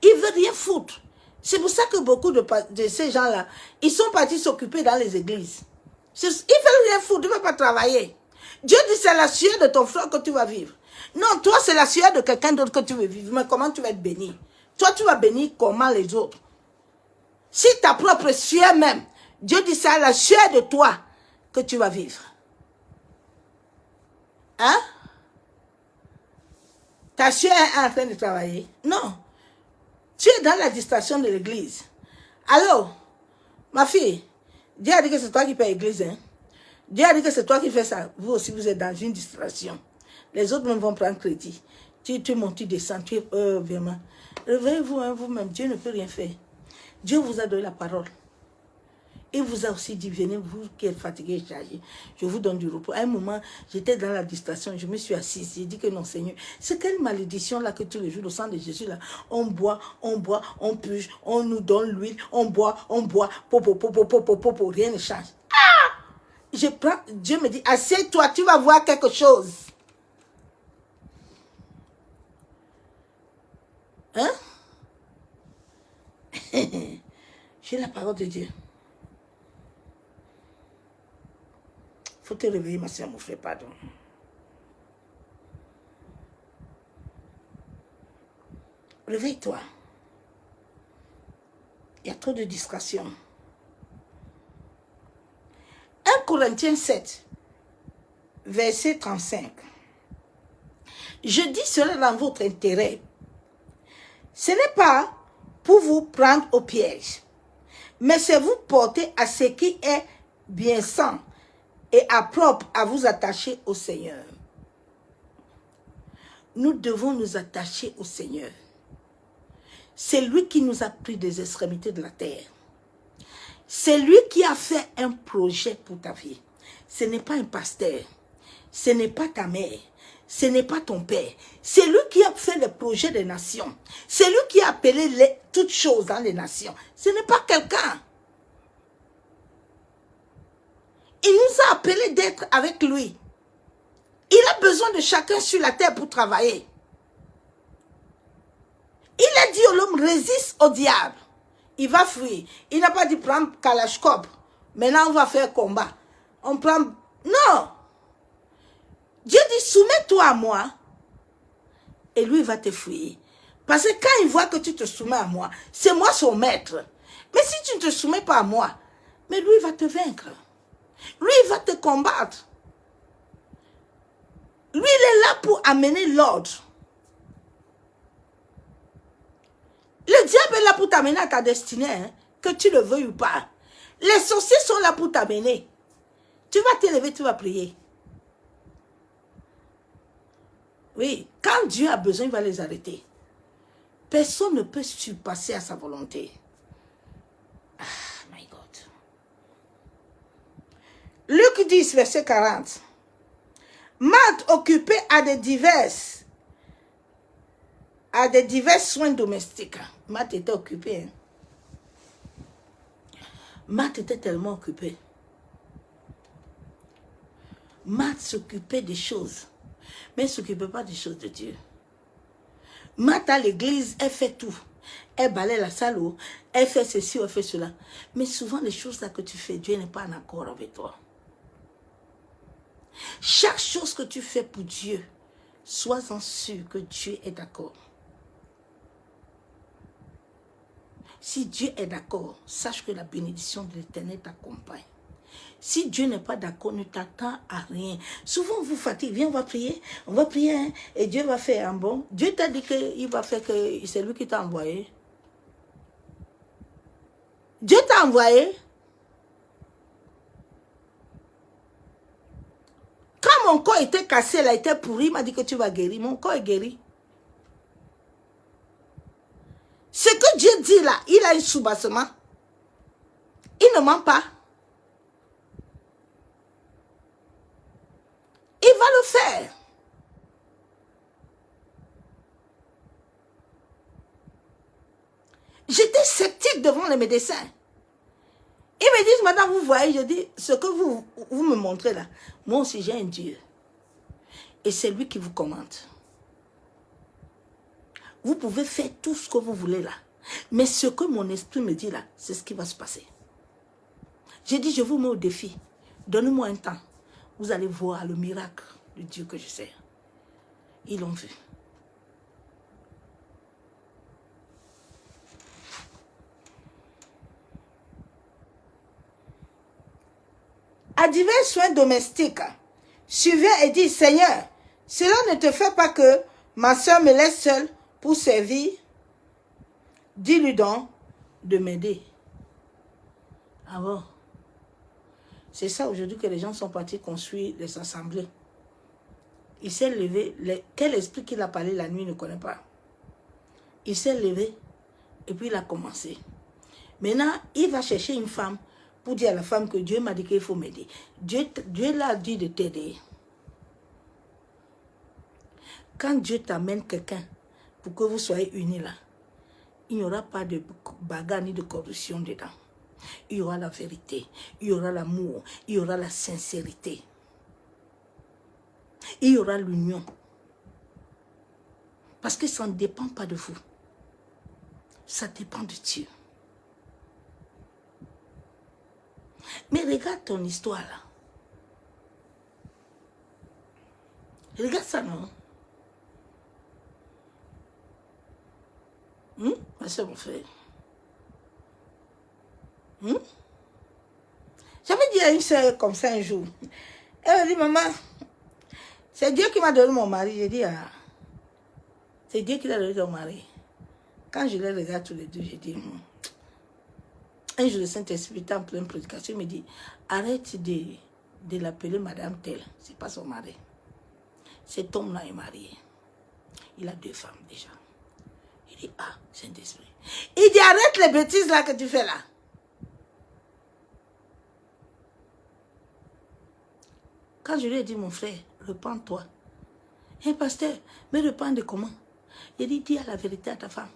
Il ne veut rien foutre. C'est pour ça que beaucoup de ces gens-là, ils sont partis s'occuper dans les églises. Ils ne veulent rien foutre, ils ne veulent pas travailler. Dieu dit c'est la sueur de ton frère que tu vas vivre. Non, toi c'est la sueur de quelqu'un d'autre que tu veux vivre. Mais comment tu vas être béni? Toi tu vas bénir comment les autres? Si ta propre sueur même, Dieu dit c'est la sueur de toi que tu vas vivre. Hein? Ta sueur est en train de travailler? Non. Tu es dans la distraction de l'église. Alors, ma fille, Dieu a dit que c'est toi qui fais l'église. Hein? Dieu a dit que c'est toi qui fais ça. Vous aussi, vous êtes dans une distraction. Les autres même vont prendre crédit. Tu montes, tu descends, tu es vraiment. Réveillez-vous hein, vous-même. Dieu ne peut rien faire. Dieu vous a donné la parole. Il vous a aussi dit, venez, vous qui êtes fatigué et chargé, je vous donne du repos. À un moment, j'étais dans la distraction, je me suis assise, j'ai dit que non, Seigneur, c'est quelle malédiction là que tous les jours, le sang de Jésus là, on boit, on puge, on nous donne l'huile, on boit, popo, rien ne change. Ah! Je prends, Dieu me dit, assieds-toi, tu vas voir quelque chose. Hein? J'ai la parole de Dieu. Faut te réveiller, ma soeur, mon frère, pardon. Réveille-toi. Il y a trop de distractions. 1 Corinthiens 7, verset 35. Je dis cela dans votre intérêt. Ce n'est pas pour vous prendre au piège, mais c'est vous porter à ce qui est bien sain et à propre à vous attacher au Seigneur. Nous devons nous attacher au Seigneur. C'est lui qui nous a pris des extrémités de la terre. C'est lui qui a fait un projet pour ta vie. Ce n'est pas un pasteur. Ce n'est pas ta mère. Ce n'est pas ton père. C'est lui qui a fait le projet des nations. C'est lui qui a appelé toutes choses dans les nations. Ce n'est pas quelqu'un. Il nous a appelés d'être avec lui. Il a besoin de chacun sur la terre pour travailler. Il a dit à l'homme, résiste au diable. Il va fuir. Il n'a pas dit prendre Kalachkov. Maintenant, on va faire combat. On prend... Non. Dieu dit, soumets-toi à moi. Et lui, il va te fuir. Parce que quand il voit que tu te soumets à moi, c'est moi son maître. Mais si tu ne te soumets pas à moi, mais lui, il va te vaincre. Lui, il va te combattre. Lui, il est là pour amener l'ordre. Le diable est là pour t'amener à ta destinée, hein, que tu le veuilles ou pas. Les sorciers sont là pour t'amener. Tu vas te lever, tu vas prier. Oui, quand Dieu a besoin, il va les arrêter. Personne ne peut surpasser à sa volonté. Ah, my God. Luc 10, verset 40. Marthe, occupée à des divers soins domestiques. Marthe était occupée. Hein. Marthe était tellement occupée. Marthe s'occupait des choses, mais elle ne s'occupait pas des choses de Dieu. Marthe à l'église, elle fait tout. Elle balaye la salle, elle fait ceci, elle fait cela. Mais souvent, les choses là que tu fais, Dieu n'est pas en accord avec toi. Chaque chose que tu fais pour Dieu, sois-en sûr que Dieu est d'accord. Si Dieu est d'accord, sache que la bénédiction de l'Éternel t'accompagne. Si Dieu n'est pas d'accord, ne t'attends à rien. Souvent, on vous fatigue. Viens, on va prier, hein, et Dieu va faire un bon. Dieu t'a dit qu'il va faire que c'est lui qui t'a envoyé. Dieu t'a envoyé. Quand mon corps était cassé, il a été pourri, il m'a dit que tu vas guérir. Mon corps est guéri. Ce que Dieu dit là, il a un soubassement. Il ne ment pas. Il va le faire. J'étais sceptique devant les médecins. Ils me disent, madame, vous voyez, je dis, ce que vous me montrez là, moi aussi j'ai un Dieu. Et c'est lui qui vous commande. Vous pouvez faire tout ce que vous voulez là. Mais ce que mon esprit me dit là, c'est ce qui va se passer. J'ai dit, je vous mets au défi. Donnez-moi un temps. Vous allez voir le miracle de Dieu que je sers. Ils l'ont vu. À divers soins domestiques, survient et dit, Seigneur, cela ne te fait pas que ma soeur me laisse seule pour servir. Dis-lui donc de m'aider. Ah bon? C'est ça aujourd'hui que les gens sont partis construire les assemblées. Il s'est levé. Quel esprit qu'il a parlé la nuit, il ne connaît pas. Il s'est levé et puis il a commencé. Maintenant, il va chercher une femme pour dire à la femme que Dieu m'a dit qu'il faut m'aider. Dieu l'a dit de t'aider. Quand Dieu t'amène quelqu'un pour que vous soyez unis là, il n'y aura pas de bagarre ni de corruption dedans. Il y aura la vérité, il y aura l'amour, il y aura la sincérité. Il y aura l'union. Parce que ça ne dépend pas de vous. Ça dépend de Dieu. Mais regarde ton histoire là. Regarde ça, non? C'est mon frère. J'avais dit à une soeur comme ça un jour. Elle m'a dit, maman, c'est Dieu qui m'a donné mon mari. J'ai dit, ah, c'est Dieu qui t'a donné ton mari. Quand je les regarde tous les deux, j'ai dit, un jour le Saint-Esprit en pleine prédication, il me dit, arrête de l'appeler Madame telle. C'est pas son mari. Cet homme-là est marié. Il a 2 femmes déjà. Il dit, ah, Saint-Esprit. Il dit, arrête les bêtises là que tu fais là. Quand je lui ai dit, mon frère, repens-toi. Hé, pasteur, mais repens de comment? Il dit, dis la vérité à ta femme.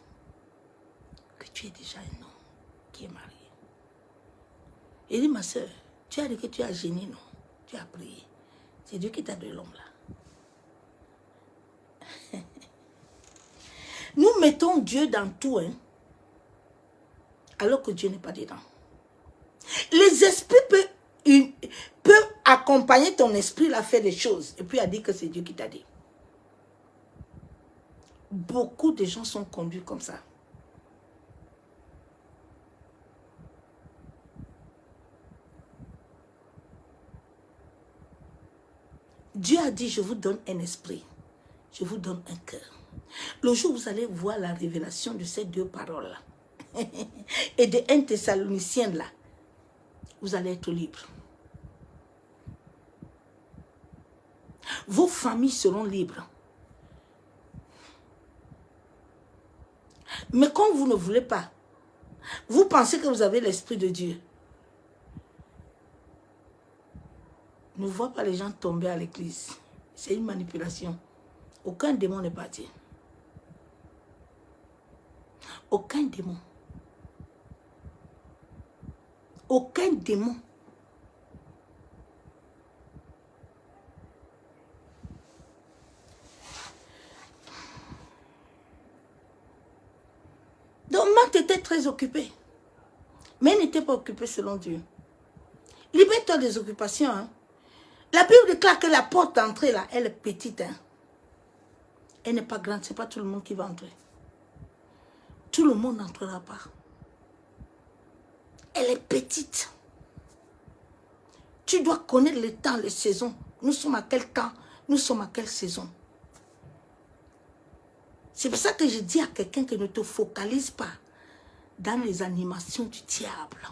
Que tu es déjà un homme qui est marié. Il dit, ma soeur, tu as dit que tu as gêné, non? Tu as prié. C'est Dieu qui t'a donné l'homme là. Nous mettons Dieu dans tout, hein, alors que Dieu n'est pas dedans. Les esprits peuvent accompagner ton esprit à faire des choses et puis à dire que c'est Dieu qui t'a dit. Beaucoup de gens sont conduits comme ça. Dieu a dit, je vous donne un esprit, je vous donne un cœur. Le jour où vous allez voir la révélation de ces 2 paroles-là et de 1 Thessaloniciens là, vous allez être libre. Vos familles seront libres. Mais quand vous ne voulez pas, vous pensez que vous avez l'Esprit de Dieu. Ne vois pas les gens tomber à l'église. C'est une manipulation. Aucun démon n'est parti. Aucun démon. Aucun démon. Donc, Marthe était très occupée. Mais elle n'était pas occupée selon Dieu. Libère-toi des occupations. Hein. La Bible déclare que la porte d'entrée, là, elle est petite. Hein. Elle n'est pas grande. Ce n'est pas tout le monde qui va entrer. Tout le monde n'entrera pas. Elle est petite. Tu dois connaître les temps, les saisons. Nous sommes à quel temps? Nous sommes à quelle saison? C'est pour ça que je dis à quelqu'un que ne te focalise pas dans les animations du diable.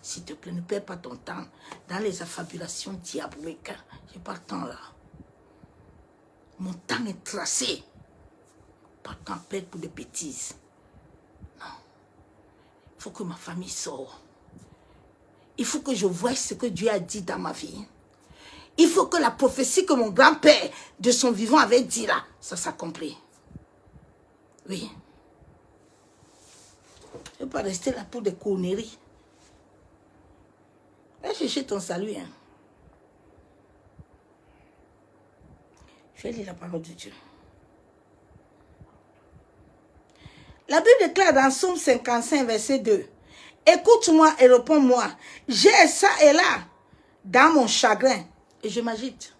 S'il te plaît, ne perds pas ton temps dans les affabulations diaboliques. Je n'ai pas le temps là. Mon temps est tracé. Pas de temps à perdre pour des bêtises. Non. Il faut que ma famille sorte. Il faut que je voie ce que Dieu a dit dans ma vie. Il faut que la prophétie que mon grand-père de son vivant avait dit là, ça s'accomplit. Oui. Je ne vais pas rester là pour des conneries. Va chercher ton salut. Hein. Je vais lire la parole de Dieu. La Bible déclare dans Psaume 55, verset 2. Écoute-moi et réponds-moi. J'ai ça et là dans mon chagrin. Et je m'agite.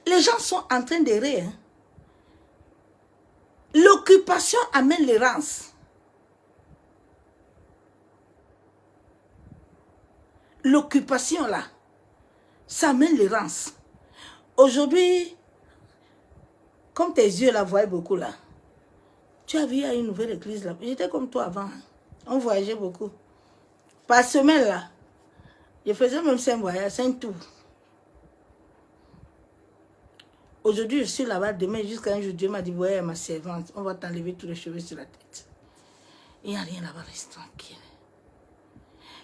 Les gens sont en train d'errer. Hein. L'occupation amène l'errance. L'occupation là, ça amène l'errance. Aujourd'hui, comme tes yeux la voyaient beaucoup là, tu as vu à une nouvelle église là. J'étais comme toi avant. Hein. On voyageait beaucoup. Par semaine là, je faisais même 5 voyages, 5 tours. Aujourd'hui, je suis là-bas. Demain, jusqu'à un jour, Dieu m'a dit, ouais, ma servante, on va t'enlever tous les cheveux sur la tête. Il n'y a rien là-bas, reste tranquille.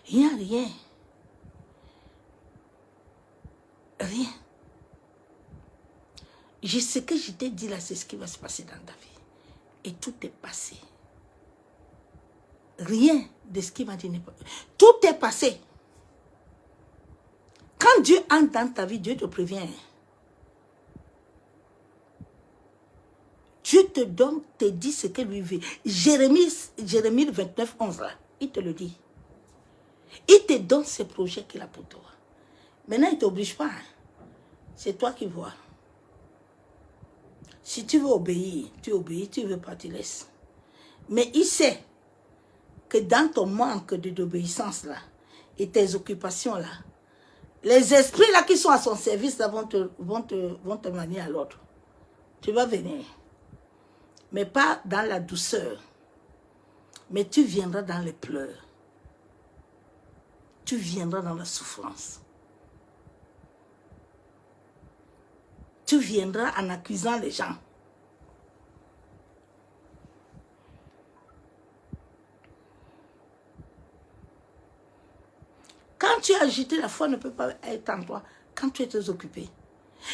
Il n'y a rien. Rien. Je sais que je t'ai dit là, c'est ce qui va se passer dans ta vie. Et tout est passé. Rien de ce qui m'a dit n'est pas. Tout est passé. Quand Dieu entre dans ta vie, Dieu te prévient. Dieu te donne, te dit ce que lui veut. Jérémie 29, 11 là, il te le dit. Il te donne ses projets qu'il a pour toi. Maintenant, il ne t'oblige pas. Hein. C'est toi qui vois. Si tu veux obéir, tu obéis. Tu ne veux pas, tu laisses. Mais il sait que dans ton manque d'obéissance là, et tes occupations là, les esprits là qui sont à son service là, vont te manier à l'autre. Tu vas venir. Mais pas dans la douceur. Mais tu viendras dans les pleurs. Tu viendras dans la souffrance. Tu viendras en accusant les gens. Quand tu es agité, la foi ne peut pas être en toi quand tu es très occupé.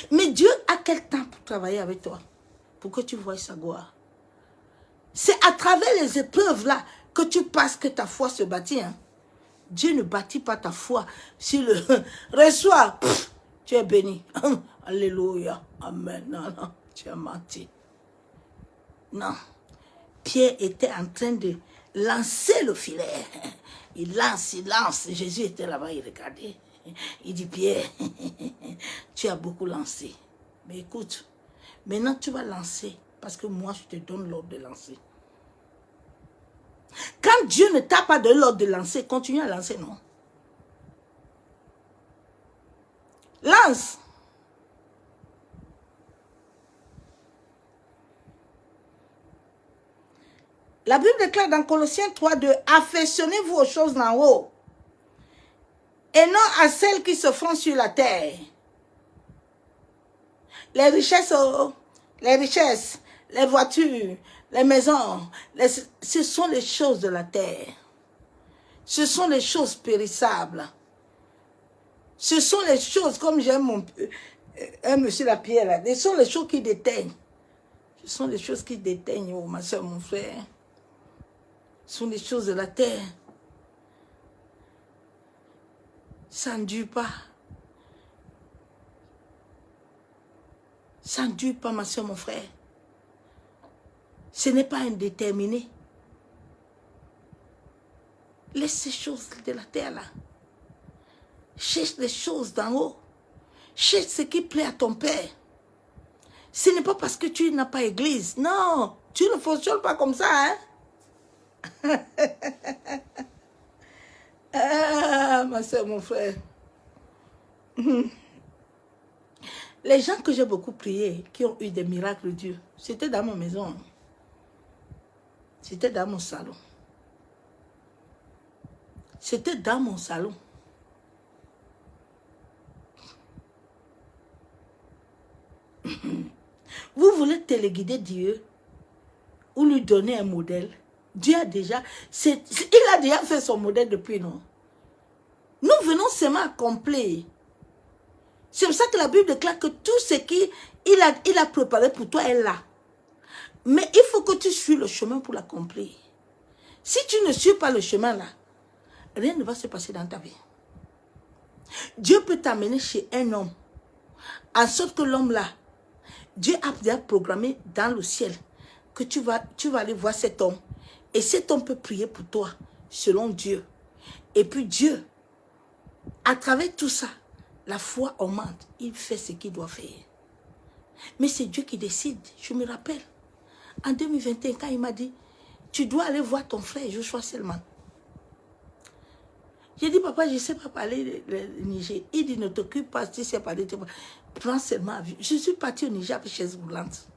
Mais Dieu a quel temps pour travailler avec toi? Pour que tu voies sa gloire. C'est à travers les épreuves là que tu passes que ta foi se bâtit. Hein. Dieu ne bâtit pas ta foi sur le reçois. Tu es béni. Alléluia. Amen. Non, non, tu as menti. Non. Pierre était en train de lancer le filet. Il lance, il lance. Jésus était là-bas, il regardait. Il dit, Pierre, tu as beaucoup lancé. Mais écoute, maintenant tu vas lancer parce que moi je te donne l'ordre de lancer. Quand Dieu ne t'a pas donné l'ordre de lancer, continue à lancer, non? Lance. La Bible déclare dans Colossiens 3:2, affectionnez-vous aux choses d'en haut et non à celles qui se font sur la terre. Les richesses, les voitures, les maisons, ce sont les choses de la terre. Ce sont les choses périssables. Ce sont les choses, comme j'aime un monsieur Lapierre là, ce sont les choses qui déteignent. Ce sont les choses qui déteignent, oh, ma soeur, mon frère. Ce sont les choses de la terre. Ça ne dure pas. Ça ne dure pas, ma soeur, mon frère. Ce n'est pas indéterminé. Laisse ces choses de la terre là. Cherche les choses d'en haut. Cherche ce qui plaît à ton Père. Ce n'est pas parce que tu n'as pas église. Non, tu ne fonctionnes pas comme ça, hein. Ah, ma soeur, mon frère. Les gens que j'ai beaucoup prié, qui ont eu des miracles de Dieu, c'était dans ma maison. C'était dans mon salon. C'était dans mon salon. Vous voulez téléguider Dieu ou lui donner un modèle? Dieu a déjà, il a déjà fait son modèle depuis, non? Nous venons seulement accomplir. C'est pour ça que la Bible déclare que tout ce qu'il a préparé pour toi est là. Mais il faut que tu suives le chemin pour l'accomplir. Si tu ne suis pas le chemin là, rien ne va se passer dans ta vie. Dieu peut t'amener chez un homme, en sorte que l'homme là, Dieu a déjà programmé dans le ciel que tu vas aller voir cet homme. Et cet homme peut prier pour toi, selon Dieu. Et puis Dieu, à travers tout ça, la foi augmente. Il fait ce qu'il doit faire. Mais c'est Dieu qui décide. Je me rappelle, en 2021, quand il m'a dit, tu dois aller voir ton frère Joshua Selman. J'ai dit, papa, je ne sais pas parler le Niger. Il dit, ne t'occupe pas, tu sais parler, prends seulement avion. Je suis partie au Niger avec chaise roulante.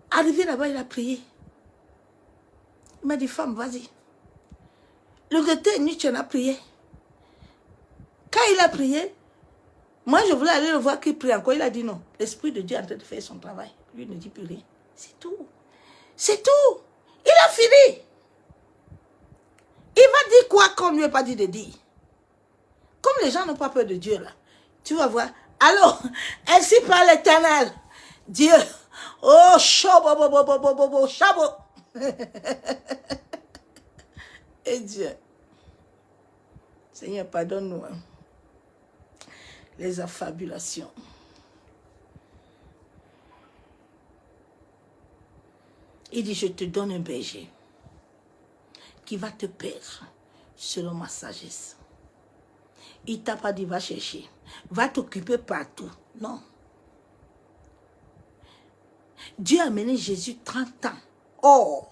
Arrivé là-bas, il a prié. Il m'a dit, femme, vas-y. Le docteur Nietzsche a prié. Quand il a prié, moi je voulais aller le voir qu'il prie encore. Il a dit non. L'Esprit de Dieu est en train de faire son travail. Lui ne dit plus rien. C'est tout. C'est tout. Il a fini. Il va dire quoi qu'on ne lui a pas dit de dire. Comme les gens n'ont pas peur de Dieu là. Tu vas voir. Alors, ainsi par l'Éternel. Dieu. Oh, chabo. Et Dieu. Seigneur, pardonne-nous. Hein. Les affabulations. Il dit, je te donne un berger qui va te perdre selon ma sagesse. Il t'a pas dit, va chercher. Va t'occuper partout. Non. Dieu a mené Jésus 30 ans. Oh!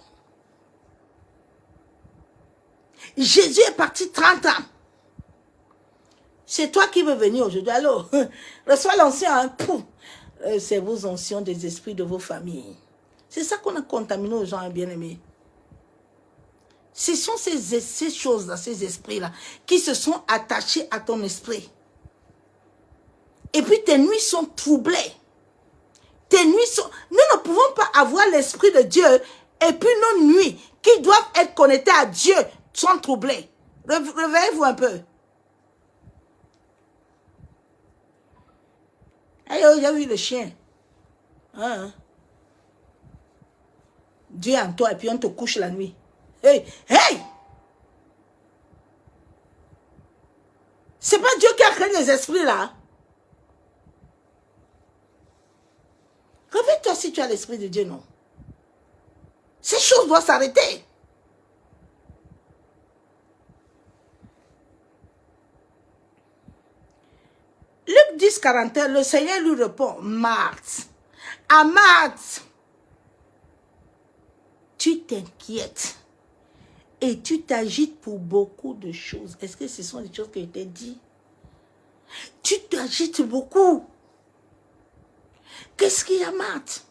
Jésus est parti 30 ans. C'est toi qui veux venir aujourd'hui. Alors, reçois l'ancien. Hein? C'est vos anciens des esprits de vos familles. C'est ça qu'on a contaminé aux gens, bien-aimés. Ce sont ces choses-là, ces esprits-là, qui se sont attachés à ton esprit. Et puis tes nuits sont troublées. Tes nuits sont... Nous ne pouvons pas avoir l'esprit de Dieu et puis nos nuits qui doivent être connectées à Dieu sont troublées. Réveillez-vous un peu. Hey, oh, j'ai vu le chien. Hein? Dieu est en toi et puis on te couche la nuit. Hey, hey! C'est pas Dieu qui a créé les esprits là. Réveille-toi si tu as l'esprit de Dieu, non. Ces choses doivent s'arrêter. Luc 10, 41, le Seigneur lui répond, Marthe, à Marthe, tu t'inquiètes et tu t'agites pour beaucoup de choses. Est-ce que ce sont des choses que je t'ai dit? Tu t'agites beaucoup. Qu'est-ce qu'il y a, Marthe?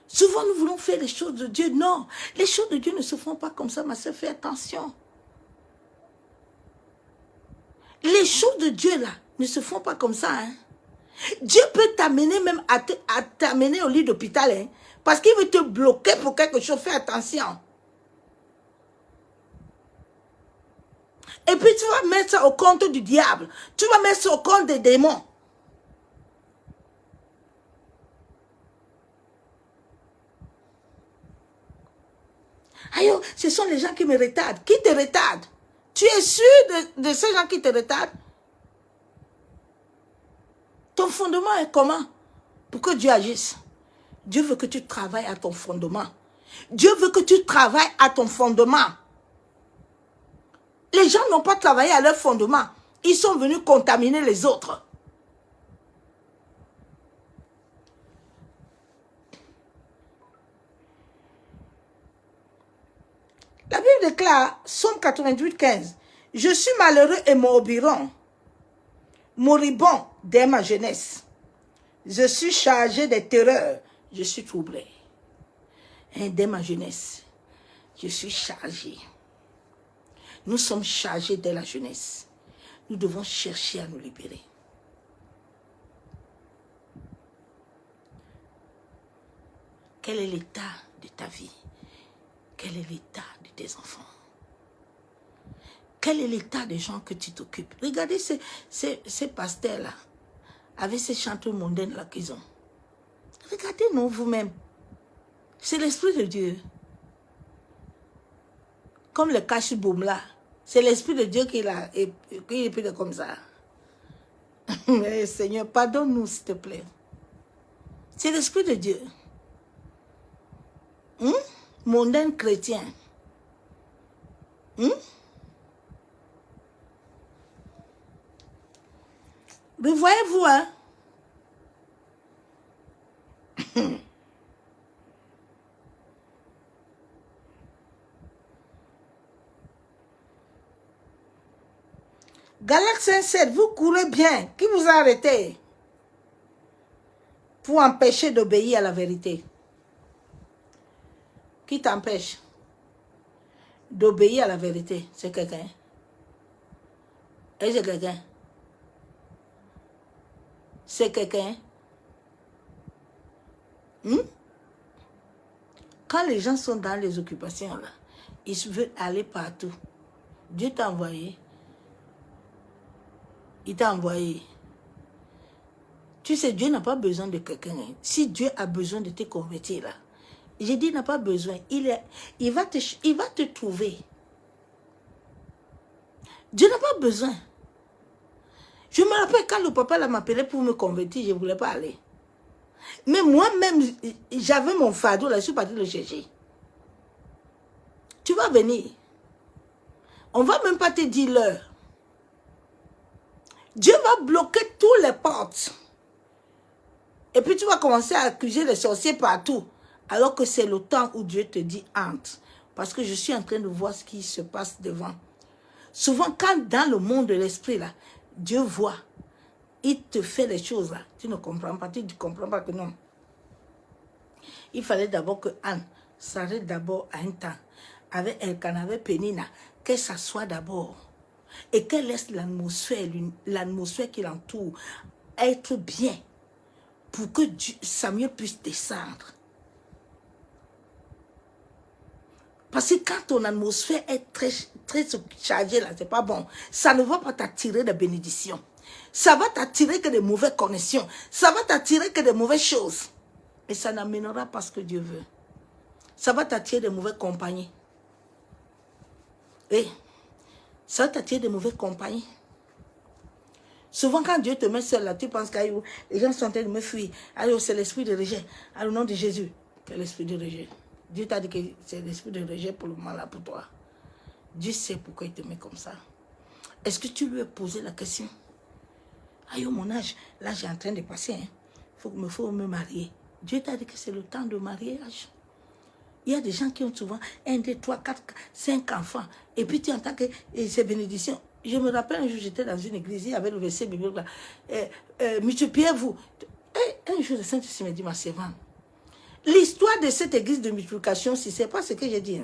Souvent, nous voulons faire les choses de Dieu. Non, les choses de Dieu ne se font pas comme ça, ma soeur, fais attention. Les choses de Dieu, là, ne se font pas comme ça. Hein. Dieu peut t'amener même à t'amener au lit d'hôpital. Hein, parce qu'il veut te bloquer pour quelque chose. Fais attention. Et puis, tu vas mettre ça au compte du diable. Tu vas mettre ça au compte des démons. Aïe, ce sont les gens qui me retardent. Qui te retardent? Tu es sûr de ces gens qui te retardent? Ton fondement est comment? Pour que Dieu agisse. Dieu veut que tu travailles à ton fondement. Dieu veut que tu travailles à ton fondement. Les gens n'ont pas travaillé à leur fondement. Ils sont venus contaminer les autres. La Bible déclare, Psaume 88, 15, « Je suis malheureux et moribond dès ma jeunesse. Je suis chargé de terreurs, je suis troublé. » Hein, dès ma jeunesse, je suis chargée. Nous sommes chargés dès la jeunesse. Nous devons chercher à nous libérer. Quel est l'état de ta vie? Quel est l'état de tes enfants? Quel est l'état des gens que tu t'occupes? Regardez ces pasteurs-là, avec ces chanteurs mondains là qu'ils ont. Regardez-nous vous-même. C'est l'Esprit de Dieu. Comme le cache-boum là. C'est l'Esprit de Dieu qui est plus comme ça. Mais Seigneur, pardonne-nous s'il te plaît. C'est l'Esprit de Dieu. Mondain chrétien. Mais voyez-vous, hein? Galates 5:7, vous courez bien. Qui vous a arrêté pour empêcher d'obéir à la vérité? Qui t'empêche d'obéir à la vérité? C'est quelqu'un. Et c'est quelqu'un. C'est quelqu'un. Quand les gens sont dans les occupations, là, ils veulent aller partout. Dieu t'a envoyé. Il t'a envoyé. Tu sais, Dieu n'a pas besoin de quelqu'un. Si Dieu a besoin de te convertir, là, j'ai dit, il n'a pas besoin. Il va te trouver. Dieu n'a pas besoin. Je me rappelle quand le papa m'appelait pour me convertir, je ne voulais pas aller. Mais moi-même, j'avais mon fardeau, là, je suis partie le chercher. Tu vas venir. On ne va même pas te dire l'heure. Dieu va bloquer toutes les portes. Et puis tu vas commencer à accuser les sorciers partout. Alors que c'est le temps où Dieu te dit entre. Parce que je suis en train de voir ce qui se passe devant. Souvent, quand dans le monde de l'esprit, là, Dieu voit, il te fait les choses là. Tu ne comprends pas, tu ne comprends pas que non. Il fallait d'abord que Anne s'arrête d'abord à un temps. Avec Elkanah, avec Pénina, qu'elle s'assoie d'abord. Et qu'elle laisse l'atmosphère qui l'entoure être bien. Pour que Samuel puisse descendre. Parce que quand ton atmosphère est très chargée, là, c'est pas bon. Ça ne va pas t'attirer de bénédictions. Ça va t'attirer que de mauvaises connexions. Ça va t'attirer que de mauvaises choses. Et ça n'amènera pas ce que Dieu veut. Ça va t'attirer de mauvaises compagnies. Et ça va t'attirer de mauvaises compagnies. Souvent, quand Dieu te met seul là, tu penses que les gens sont en train de me fuir. Alors, c'est l'esprit de rejet. Au nom de Jésus, c'est l'esprit de rejet. Dieu t'a dit que c'est l'esprit de rejet pour le moment là pour toi. Dieu sait pourquoi il te met comme ça. Est-ce que tu lui as posé la question? Aïe, mon âge, là, j'ai en train de passer. Il faut me marier. Dieu t'a dit que c'est le temps de mariage. Il y a des gens qui ont souvent 1, 2, 3, 4, 5 enfants. Et puis tu entends que c'est bénédiction. Je me rappelle un jour, j'étais dans une église, il y avait le verset biblique là. Multipliez-vous. Et un jour, le Saint-Esprit m'a dit, ma servante, l'histoire de cette église de multiplication, si ce n'est pas ce que j'ai dit.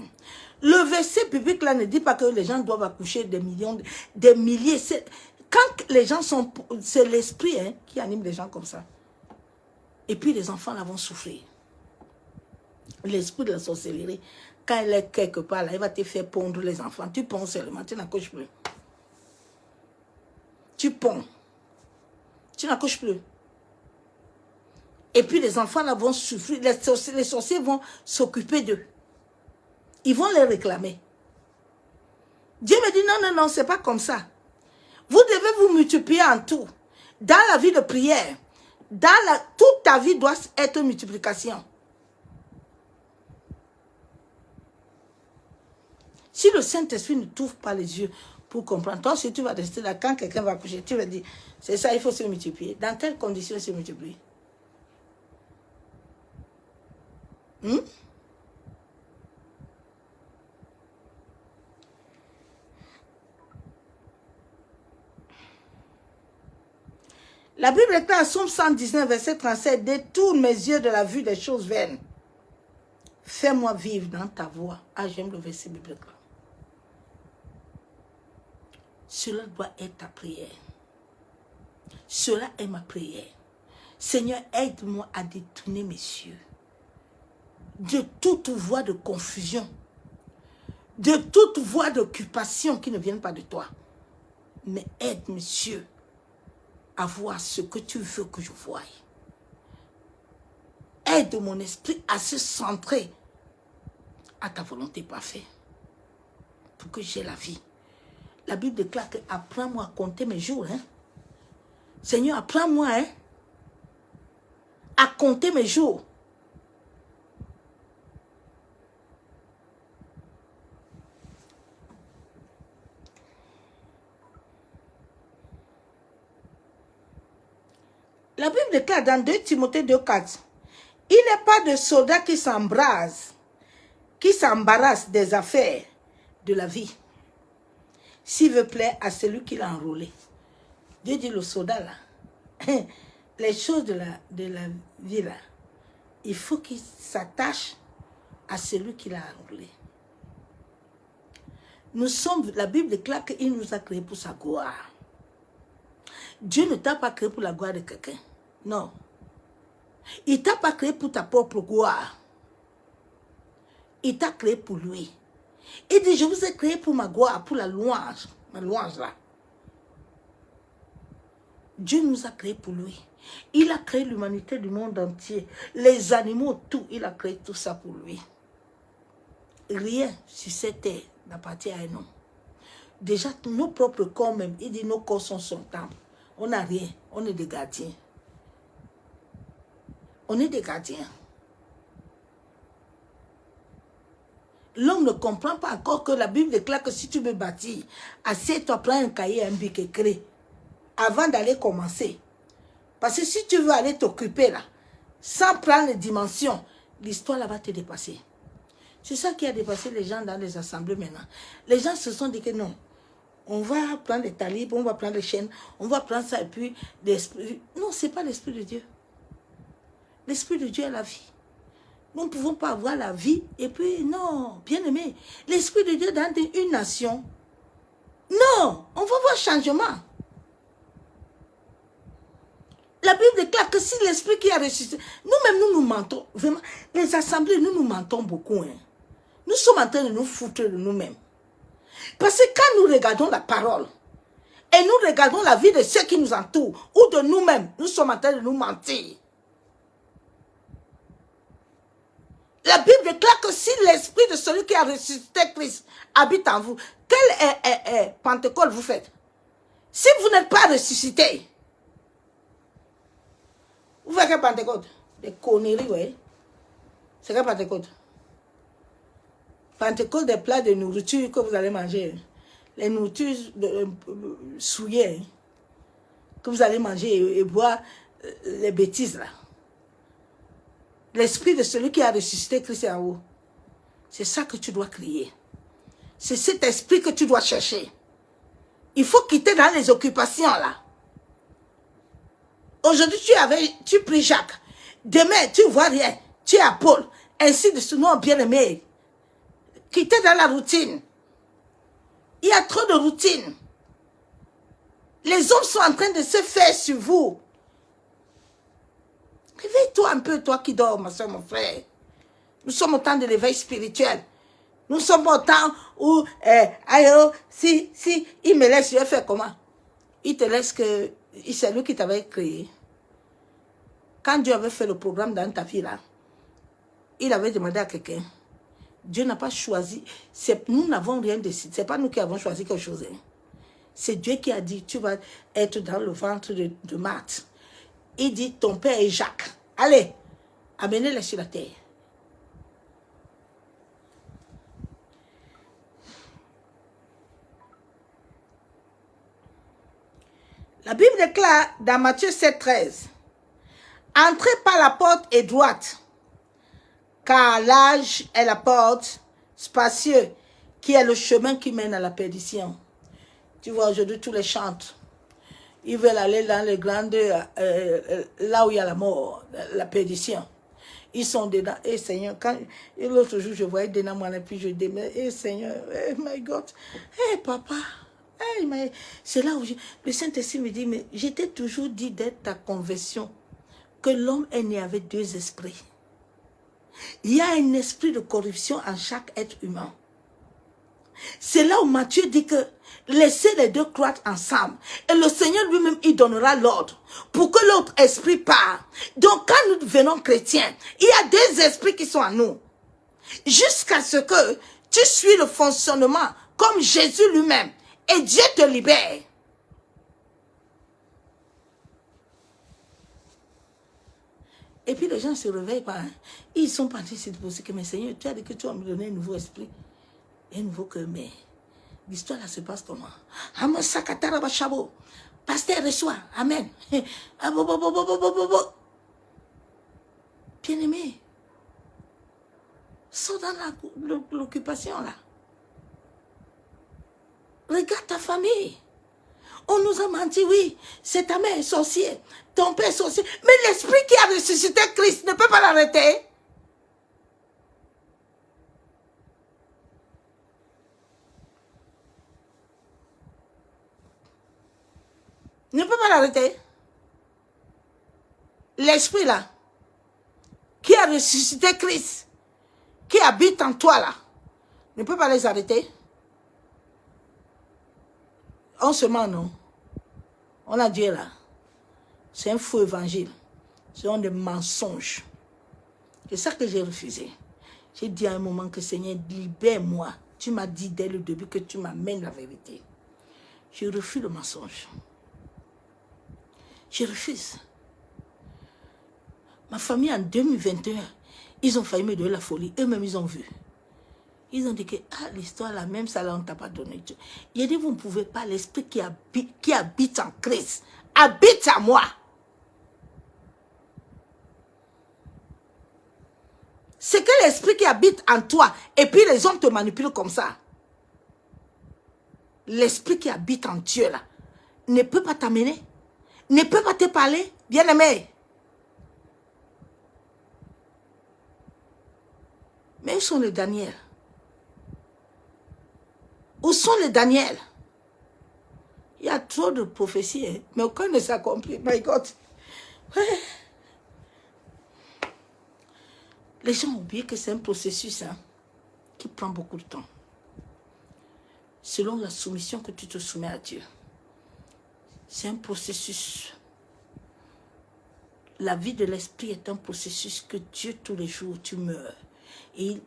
Le verset biblique là ne dit pas que les gens doivent accoucher des millions, des milliers. Quand les gens sont... C'est l'esprit qui anime les gens comme ça. Et puis les enfants là vont souffrir. L'esprit de la sorcellerie, quand elle est quelque part là, il va te faire pondre les enfants. Tu ponds seulement, tu n'accouches plus. Tu ponds. Tu n'accouches plus. Et puis les enfants là vont souffrir. Les sorciers vont s'occuper d'eux. Ils vont les réclamer. Dieu me dit non, non, non, c'est pas comme ça. Vous devez vous multiplier en tout. Dans la vie de prière, toute ta vie doit être multiplication. Si le Saint-Esprit ne t'ouvre pas les yeux pour comprendre, toi si tu vas rester là, quand quelqu'un va coucher, tu vas dire, c'est ça, il faut se multiplier. Dans quelles conditions se multiplier? La Bible est en Somme 119, verset 37, détourne mes yeux de la vue des choses vaines. Fais-moi vivre dans ta voie. Ah, j'aime le verset biblique. Cela doit être ta prière. Cela est ma prière. Seigneur, aide-moi à détourner mes yeux de toute voie de confusion, de toute voie d'occupation qui ne viennent pas de toi. Mais aide, monsieur, à voir ce que tu veux que je voie. Aide mon esprit à se centrer à ta volonté parfaite pour que j'ai la vie. La Bible déclare que apprends-moi à compter mes jours. Hein? Seigneur, apprends-moi à compter mes jours. La Bible déclare dans 2 Timothée 2,4, il n'est pas de soldat qui s'embrase, qui s'embarrasse des affaires de la vie, s'il veut plaire à celui qui l'a enrôlé. Dieu dit le soldat là, les choses de la vie là, il faut qu'il s'attache à celui qui l'a enrôlé. Nous sommes, la Bible déclare qu'il nous a créés pour sa gloire. Dieu ne t'a pas créé pour la gloire de quelqu'un. Non. Il ne t'a pas créé pour ta propre gloire. Il t'a créé pour lui. Il dit, je vous ai créé pour ma gloire, pour la louange. Ma louange là. Dieu nous a créés pour lui. Il a créé l'humanité du monde entier. Les animaux, tout. Il a créé tout ça pour lui. Rien sur cette terre n'appartient à un homme. Déjà, nos propres corps même, il dit, nos corps sont son temple. On n'a rien. On est des gardiens. On est des gardiens. L'homme ne comprend pas encore que la Bible déclare que si tu veux bâtir, assieds-toi, prends un cahier, un bic et crée. Avant d'aller commencer. Parce que si tu veux aller t'occuper là, sans prendre les dimensions, l'histoire là va te dépasser. C'est ça qui a dépassé les gens dans les assemblées maintenant. Les gens se sont dit que non. On va prendre les talibs, on va prendre les chaînes, on va prendre ça et puis l'esprit. Non, ce n'est pas l'esprit de Dieu. L'esprit de Dieu est la vie. Nous ne pouvons pas avoir la vie et puis, non, bien aimé, l'esprit de Dieu dans une nation. Non, on va voir changement. La Bible déclare que si l'esprit qui a ressuscité, nous-mêmes, nous mentons. Vraiment, les assemblées, nous mentons beaucoup. Hein. Nous sommes en train de nous foutre de nous-mêmes. Parce que quand nous regardons la parole, et nous regardons la vie de ceux qui nous entourent, ou de nous-mêmes, nous sommes en train de nous mentir. La Bible déclare que si l'esprit de celui qui a ressuscité Christ habite en vous, quelle Pentecôte vous faites? Si vous n'êtes pas ressuscité, vous faites quelle Pentecôte? Des conneries, oui. C'est quelle Pentecôte? Pentecôte, des plats de nourriture que vous allez manger. Les nourritures souillées que vous allez manger et boire les bêtises là. L'esprit de celui qui a ressuscité Christ en vous. C'est ça que tu dois crier. C'est cet esprit que tu dois chercher. Il faut quitter dans les occupations là. Aujourd'hui, tu pries Jacques. Demain, tu ne vois rien. Tu es à Paul. Ainsi de ce nom bien-aimé. Quitter dans la routine. Il y a trop de routine. Les hommes sont en train de se faire sur vous. Réveille-toi un peu, toi qui dors, ma soeur, mon frère. Nous sommes au temps de l'éveil spirituel. Nous sommes au temps où, si il me laisse, je vais faire comment? Il te laisse que, c'est lui qui t'avait créé. Quand Dieu avait fait le programme dans ta vie là, il avait demandé à quelqu'un. Dieu n'a pas choisi. Nous n'avons rien décidé. Ce n'est pas nous qui avons choisi quelque chose. Hein. C'est Dieu qui a dit, tu vas être dans le ventre de Marthe. Il dit, ton père est Jacques. Allez, amenez-les sur la terre. La Bible déclare dans Matthieu 7,13, entrez par la porte étroite, car large est la porte spacieuse, qui est le chemin qui mène à la perdition. Tu vois, aujourd'hui, tous les chantent. Ils veulent aller dans les grandes, là où il y a la mort, la perdition. Ils sont dedans. Et Seigneur, et l'autre jour, je voyais dedans moi, et puis je dis, mais Seigneur, my God, papa, c'est là où le Saint-Esprit me dit, mais j'étais toujours dit d'être ta conversion, que l'homme est né avec deux esprits. Il y a un esprit de corruption en chaque être humain. C'est là où Matthieu dit que laissez les deux croître ensemble. Et le Seigneur lui-même, il donnera l'ordre pour que l'autre esprit part. Donc, quand nous devenons chrétiens, il y a deux esprits qui sont en nous. Jusqu'à ce que tu suis le fonctionnement comme Jésus lui-même. Et Dieu te libère. Et puis les gens se réveillent pas. Ils sont partis se poser que, mais Seigneur, tu as dit que tu vas me donner un nouveau esprit. Un nouveau cœur, mais l'histoire là se passe comment? Pasteur reçoit. Amen. Bien-aimé, sors dans l'occupation là. Regarde ta famille. On nous a menti, oui. C'est ta mère sorcière, ton père sorcier. Mais l'esprit qui a ressuscité Christ ne peut pas l'arrêter. Ne peut pas l'arrêter. L'esprit là, qui a ressuscité Christ, qui habite en toi là, ne peut pas les arrêter. On se ment, non? On a Dieu là. C'est un faux évangile. Ce sont des mensonges. C'est ça que j'ai refusé. J'ai dit à un moment que Seigneur, libère-moi. Tu m'as dit dès le début que tu m'amènes la vérité. Je refuse le mensonge. Je refuse. Ma famille en 2021, ils ont failli me donner la folie. Eux-mêmes, ils ont vu. Ils ont dit que l'histoire là, même ça là, on ne t'a pas donné. Il a dit, vous ne pouvez pas, l'esprit qui habite en Christ, habite à moi. C'est que l'esprit qui habite en toi, et puis les hommes te manipulent comme ça. L'esprit qui habite en Dieu là, ne peut pas t'amener, ne peut pas te parler, bien-aimé. Mais où sont les Daniel? Où sont les Daniel? Il y a trop de prophéties, hein, mais aucun ne s'accomplit. My God. Ouais. Les gens ont oublié que c'est un processus qui prend beaucoup de temps. Selon la soumission que tu te soumets à Dieu. C'est un processus. La vie de l'esprit est un processus que Dieu, tous les jours, tu meurs. Et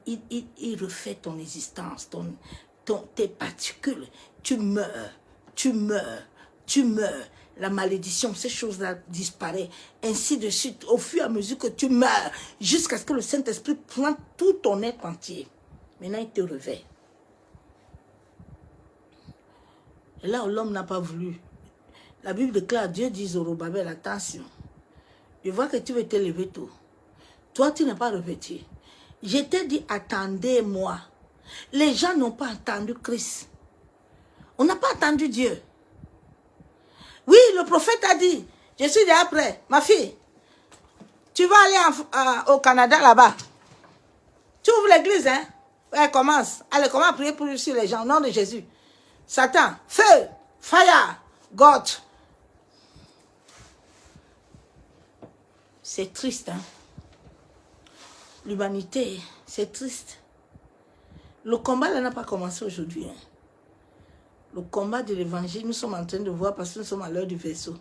il refait ton existence, tes particules. Tu meurs, tu meurs, tu meurs. La malédiction, ces choses-là disparaissent. Ainsi de suite, au fur et à mesure que tu meurs, jusqu'à ce que le Saint-Esprit prenne tout ton être entier. Maintenant, il te réveille. Et là où l'homme n'a pas voulu, la Bible déclare, Dieu dit Zorobabel, attention, je vois que tu veux te lever tôt. Toi, tu n'es pas revêtu. Je t'ai dit, attendez-moi. Les gens n'ont pas entendu Christ. On n'a pas entendu Dieu. Oui, le prophète a dit, je suis déjà prêt. Ma fille, tu vas aller au Canada là-bas. Tu ouvres l'église, hein? Ouais, commence. Allez, commence à prier pour sur les gens, au nom de Jésus. Satan, feu, fire, God. C'est triste, hein? L'humanité, c'est triste. Le combat là n'a pas commencé aujourd'hui. Hein? Le combat de l'évangile, nous sommes en train de voir parce que nous sommes à l'heure du vaisseau.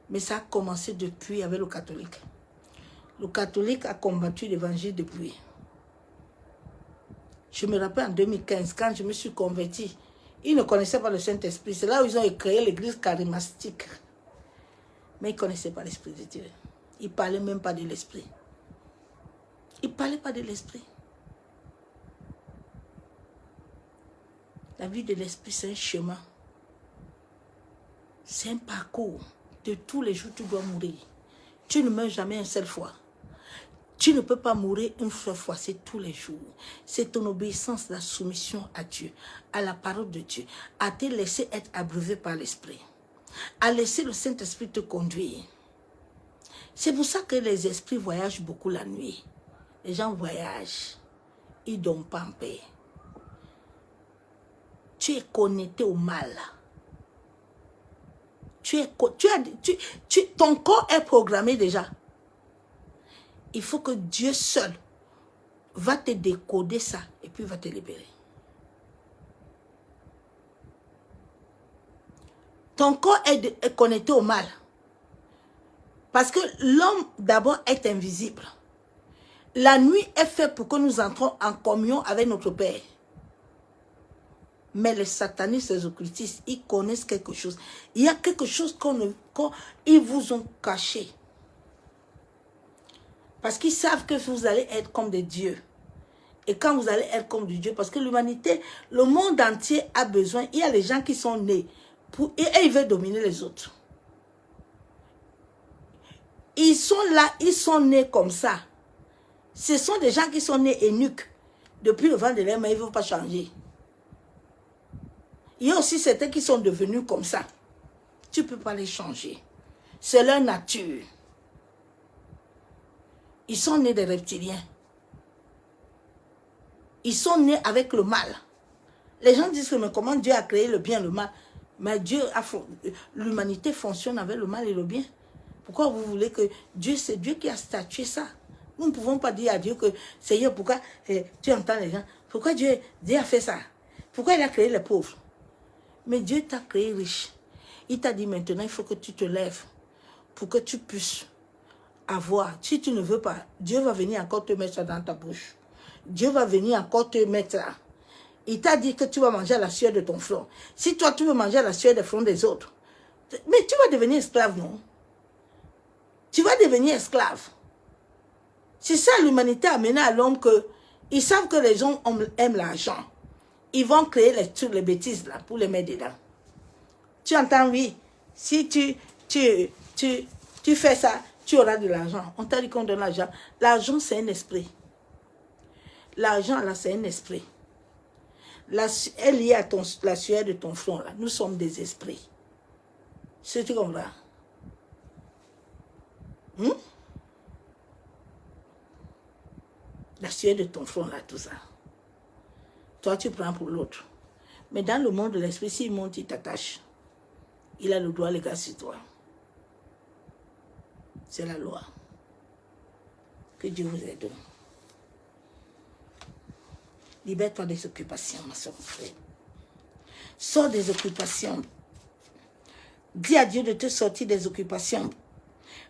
Mais ça a commencé depuis avec le catholique. Le catholique a combattu l'évangile depuis. Je me rappelle en 2015, quand je me suis converti, ils ne connaissaient pas le Saint-Esprit. C'est là où ils ont créé l'église charismatique. Mais ils ne connaissaient pas l'Esprit de Dieu. Ils ne parlaient même pas de l'Esprit. Ils ne parlaient pas de l'Esprit. La vie de l'Esprit, c'est un chemin. C'est un parcours. De tous les jours, tu dois mourir. Tu ne meurs jamais une seule fois. Tu ne peux pas mourir une seule fois, c'est tous les jours. C'est ton obéissance, la soumission à Dieu, à la parole de Dieu, à te laisser être abreuvé par l'Esprit, à laisser le Saint-Esprit te conduire. C'est pour ça que les esprits voyagent beaucoup la nuit. Les gens voyagent. Ils ne dorment pas en paix. Tu es connecté au mal. Ton corps est programmé déjà. Il faut que Dieu seul va te décoder ça et puis va te libérer. Ton corps est connecté au mal. Parce que l'homme d'abord est invisible. La nuit est faite pour que nous entrons en communion avec notre Père. Mais les satanistes, les occultistes, ils connaissent quelque chose. Il y a quelque chose qu'ils vous ont caché. Parce qu'ils savent que vous allez être comme des dieux. Et quand vous allez être comme des dieux, parce que l'humanité, le monde entier a besoin, il y a les gens qui sont nés, et ils veulent dominer les autres. Ils sont là, ils sont nés comme ça. Ce sont des gens qui sont nés eunuques. Depuis le vent de l'air, mais ils ne veulent pas changer. Il y a aussi certains qui sont devenus comme ça. Tu ne peux pas les changer. C'est leur nature. Ils sont nés des reptiliens. Ils sont nés avec le mal. Les gens disent que mais comment Dieu a créé le bien et le mal? Mais l'humanité fonctionne avec le mal et le bien. Pourquoi vous voulez que Dieu, c'est Dieu qui a statué ça? Nous ne pouvons pas dire à Dieu que Seigneur, pourquoi tu entends les gens? Pourquoi Dieu a fait ça? Pourquoi il a créé les pauvres? Mais Dieu t'a créé riche. Il t'a dit maintenant, il faut que tu te lèves pour que tu puisses avoir. Si tu ne veux pas, Dieu va venir encore te mettre ça dans ta bouche. Dieu va venir encore te mettre là. Il t'a dit que tu vas manger à la sueur de ton front. Si toi, tu veux manger à la sueur des fronts des autres, mais tu vas devenir esclave, non? Tu vas devenir esclave. C'est ça l'humanité a amené à l'homme que ils savent que les gens aiment l'argent. Ils vont créer les bêtises là pour les mettre dedans. Tu entends, oui. Si tu fais ça, tu auras de l'argent. On t'a dit qu'on donne l'argent. L'argent, c'est un esprit. L'argent, là, c'est un esprit. Elle est liée à la sueur de ton front, là. Nous sommes des esprits. C'est tout comme ça. La sueur de ton front, là, tout ça. Toi, tu prends pour l'autre. Mais dans le monde de l'esprit, s'il monte, il t'attache. Il a le droit légal sur toi. C'est la loi. Que Dieu vous aide. Libère-toi des occupations, ma soeur, mon frère. Sors des occupations. Dis à Dieu de te sortir des occupations.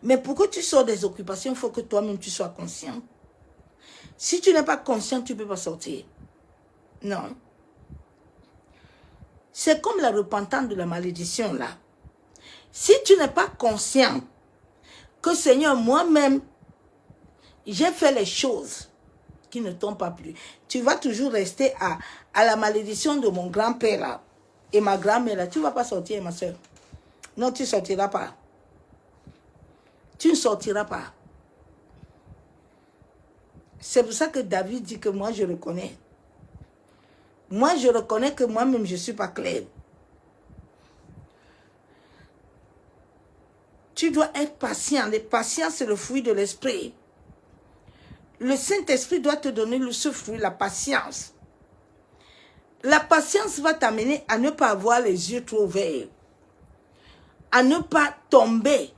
Mais pour que tu sors des occupations, il faut que toi-même tu sois conscient. Si tu n'es pas conscient, tu ne peux pas sortir. Non. C'est comme la repentance de la malédiction là. Si tu n'es pas conscient que Seigneur, moi-même, j'ai fait les choses qui ne t'ont pas plu, tu vas toujours rester à la malédiction de mon grand-père là et ma grand-mère là. Tu ne vas pas sortir, ma soeur. Non, tu ne sortiras pas. Tu ne sortiras pas. C'est pour ça que David dit que moi, je reconnais. Moi, je reconnais que moi-même, je ne suis pas clair. Tu dois être patient. La patience, c'est le fruit de l'esprit. Le Saint-Esprit doit te donner ce fruit, la patience. La patience va t'amener à ne pas avoir les yeux trop ouverts. À ne pas tomber.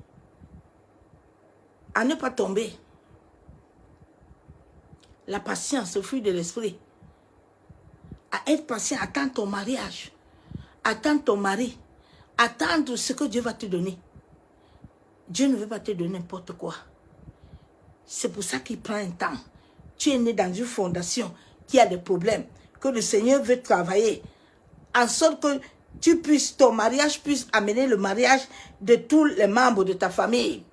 À ne pas tomber. La patience, le fruit de l'esprit. À être patient, attendre ton mariage. Attendre ton mari. Attendre ce que Dieu va te donner. Dieu ne veut pas te donner n'importe quoi. C'est pour ça qu'il prend un temps. Tu es né dans une fondation qui a des problèmes. Que le Seigneur veut travailler. En sorte que ton mariage puisse amener le mariage de tous les membres de ta famille.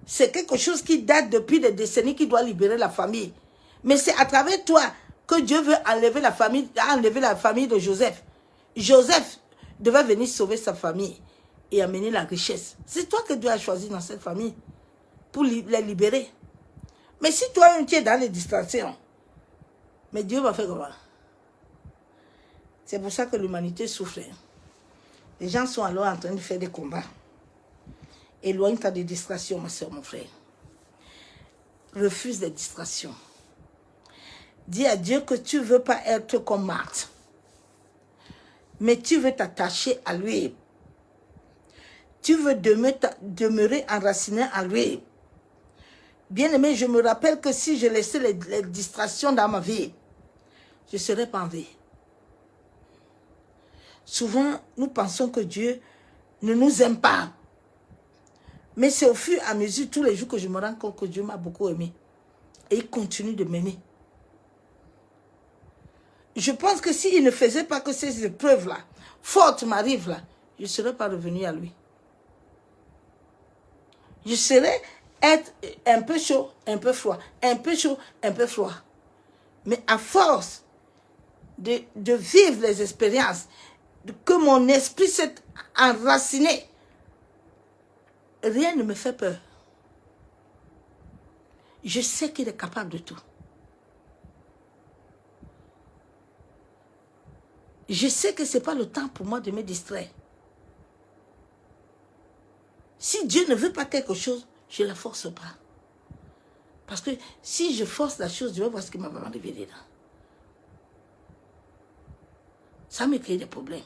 C'est quelque chose qui date depuis des décennies qui doit libérer la famille. Mais c'est à travers toi que Dieu veut enlever la famille de Joseph. Joseph devait venir sauver sa famille et amener la richesse. C'est toi que Dieu a choisi dans cette famille pour les libérer. Mais si toi, tu es dans les distractions, mais Dieu va faire comment? C'est pour ça que l'humanité souffre. Les gens sont alors en train de faire des combats. Éloigne-toi des distractions, ma soeur, mon frère. refuse les distractions. Dis à Dieu que tu ne veux pas être comme Marthe, mais tu veux t'attacher à lui. Tu veux demeurer enraciné en lui. Bien-aimé, je me rappelle que si je laissais les distractions dans ma vie, je ne serais pas en vie. Souvent, nous pensons que Dieu ne nous aime pas. Mais c'est au fur et à mesure, tous les jours, que je me rends compte que Dieu m'a beaucoup aimé. Et il continue de m'aimer. Je pense que s'il ne faisait pas que ces épreuves-là, fortes m'arrivent là, je ne serais pas revenu à lui. Je serais être un peu chaud, un peu froid, un peu chaud, un peu froid. Mais à force de vivre les expériences, que mon esprit s'est enraciné, rien ne me fait peur. Je sais qu'il est capable de tout. Je sais que ce n'est pas le temps pour moi de me distraire. Si Dieu ne veut pas quelque chose, je ne la force pas. Parce que si je force la chose, je vais voir ce qui m'a vraiment révélé là. Ça me crée des problèmes.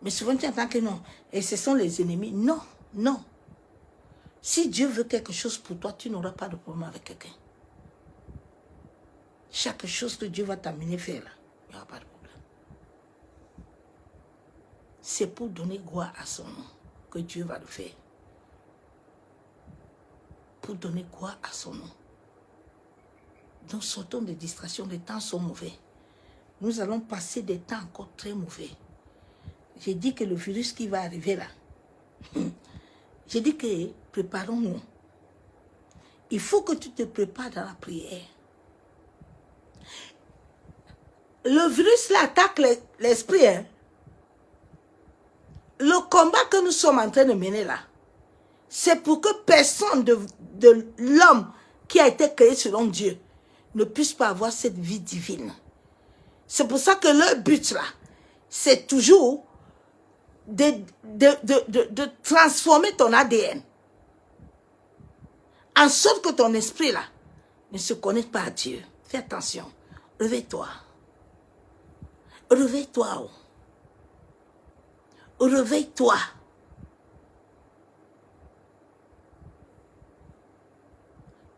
Mais souvent tu entends que non. Et ce sont les ennemis. Non, non. Si Dieu veut quelque chose pour toi, tu n'auras pas de problème avec quelqu'un. Chaque chose que Dieu va t'amener faire là, il n'y aura pas de problème. C'est pour donner gloire à son nom que Dieu va le faire. Pour donner gloire à son nom. Donc sortons des distractions, les temps sont mauvais. Nous allons passer des temps encore très mauvais. J'ai dit que le virus qui va arriver là, j'ai dit que préparons-nous. Il faut que tu te prépares dans la prière. Le virus là attaque l'esprit. Hein? Le combat que nous sommes en train de mener là, c'est pour que personne de l'homme qui a été créé selon Dieu ne puisse pas avoir cette vie divine. C'est pour ça que leur but là, c'est toujours de transformer ton ADN. En sorte que ton esprit là ne se connecte pas à Dieu. Fais attention. Réveille-toi. Réveille-toi. Réveille-toi.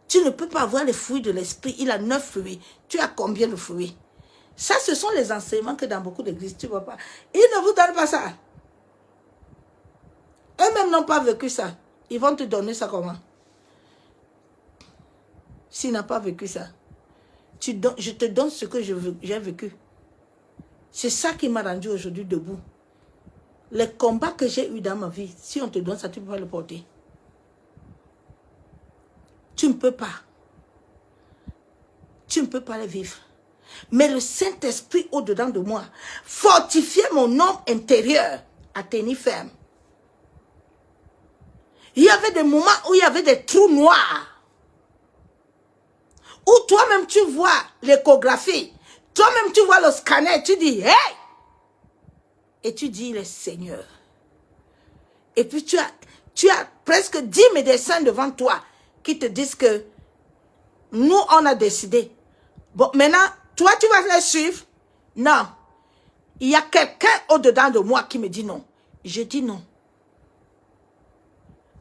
Tu ne peux pas avoir les fruits de l'esprit. Il a 9 fruits. Tu as combien de fruits? Ça, ce sont les enseignements que dans beaucoup d'églises, tu ne vois pas. Ils ne vous donnent pas ça. Eux-mêmes n'ont pas vécu ça. Ils vont te donner ça comment? S'il n'a pas vécu ça, je te donne ce que j'ai vécu. C'est ça qui m'a rendu aujourd'hui debout. Les combats que j'ai eus dans ma vie, si on te donne ça, tu ne peux pas le porter. Tu ne peux pas. Tu ne peux pas les vivre. Mais le Saint-Esprit au-dedans de moi fortifiait mon homme intérieur à tenir ferme. Il y avait des moments où il y avait des trous noirs. Où toi-même tu vois l'échographie. Toi-même tu vois le scanner. Tu dis, hey! Et tu dis, le Seigneur. Et puis tu as presque 10 médecins devant toi qui te disent que nous, on a décidé. Bon, maintenant, toi, tu vas les suivre? Non. Il y a quelqu'un au-dedans de moi qui me dit non. Je dis non.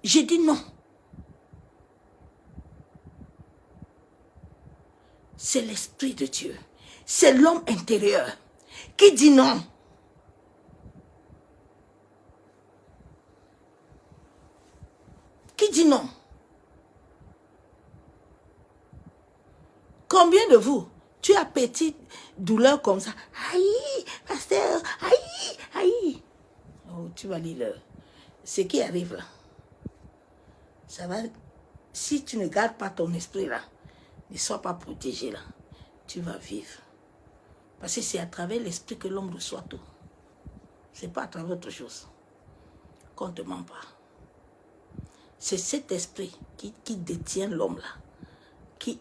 Je dis non. C'est l'Esprit de Dieu. C'est l'homme intérieur qui dit non. Qui dit non? Combien de vous, tu as petite douleur comme ça? Aïe, pasteur, aïe, aïe. Oh, tu vas lire ce qui arrive là. Ça va, si tu ne gardes pas ton esprit là, ne sois pas protégé là, tu vas vivre. Parce que c'est à travers l'esprit que l'homme reçoit tout. Ce n'est pas à travers autre chose. Qu'on ne te ment pas. C'est cet esprit qui détient l'homme là. Qui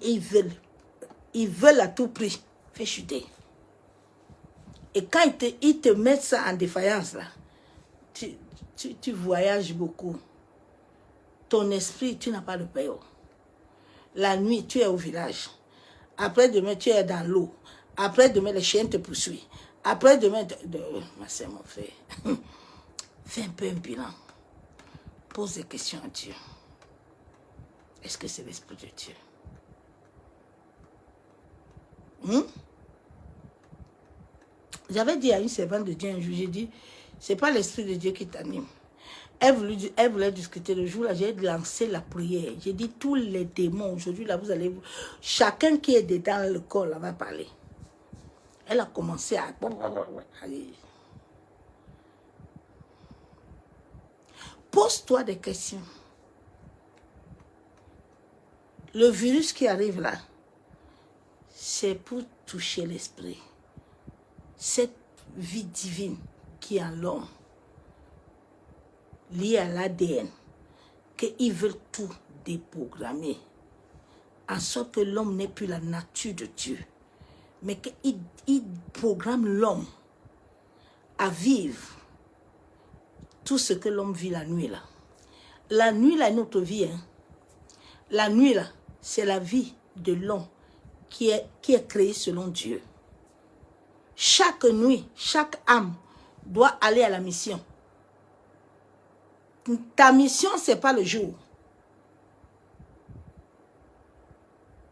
ils veulent à tout prix faire chuter. Et quand ils te mettent ça en défaillance là, tu voyages beaucoup. Ton esprit, tu n'as pas de paix. La nuit, tu es au village. Après-demain, tu es dans l'eau. Après-demain, les chiens te poursuivent. Après-demain, ma soeur, mon frère, fais un peu un bilan. Pose des questions à Dieu. Est-ce que c'est l'Esprit de Dieu? J'avais dit à une servante de Dieu un jour, j'ai dit, c'est pas l'Esprit de Dieu qui t'anime. Elle voulait discuter le jour là, j'ai lancé la prière. J'ai dit, tous les démons, aujourd'hui là, vous allez... Chacun qui est dedans le corps là va parler. Elle a commencé à... Allez. Pose-toi des questions. Le virus qui arrive là, c'est pour toucher l'esprit. Cette vie divine qui est en l'homme, liée à l'ADN, qu'ils veulent tout déprogrammer, en sorte que l'homme n'ait plus la nature de Dieu, mais qu'ils programment l'homme à vivre tout ce que l'homme vit la nuit là. La nuit là est notre vie. Hein. La nuit là, c'est la vie de l'homme qui est créé selon Dieu. Chaque nuit, chaque âme doit aller à la mission. Ta mission, ce n'est pas le jour.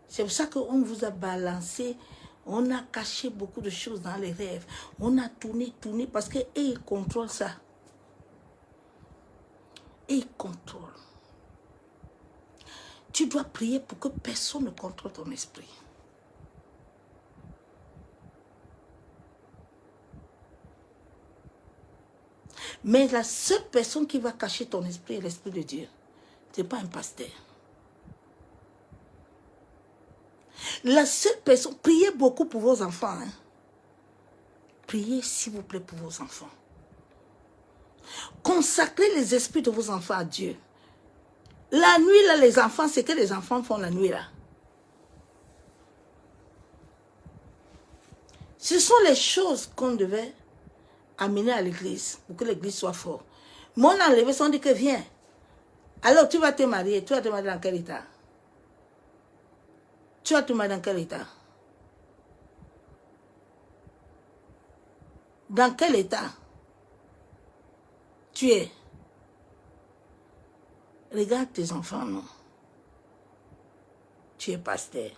C'est pour ça qu'on vous a balancé, on a caché beaucoup de choses dans les rêves. On a tourné, parce qu'ils contrôlent ça. Et ils contrôlent. Tu dois prier pour que personne ne contrôle ton esprit. Mais la seule personne qui va cacher ton esprit est l'Esprit de Dieu. Ce n'est pas un pasteur. La seule personne, priez beaucoup pour vos enfants. Hein. Priez s'il vous plaît pour vos enfants. Consacrez les esprits de vos enfants à Dieu. La nuit, là, les enfants, c'est que les enfants font la nuit, là. Ce sont les choses qu'on devait amener à l'église pour que l'église soit forte. Mon enlevé, on dit que viens. Alors, tu vas te marier. Tu vas te marier dans quel état? Tu vas te marier dans quel état? Dans quel état tu es? Regarde tes enfants, non? Tu es pasteur.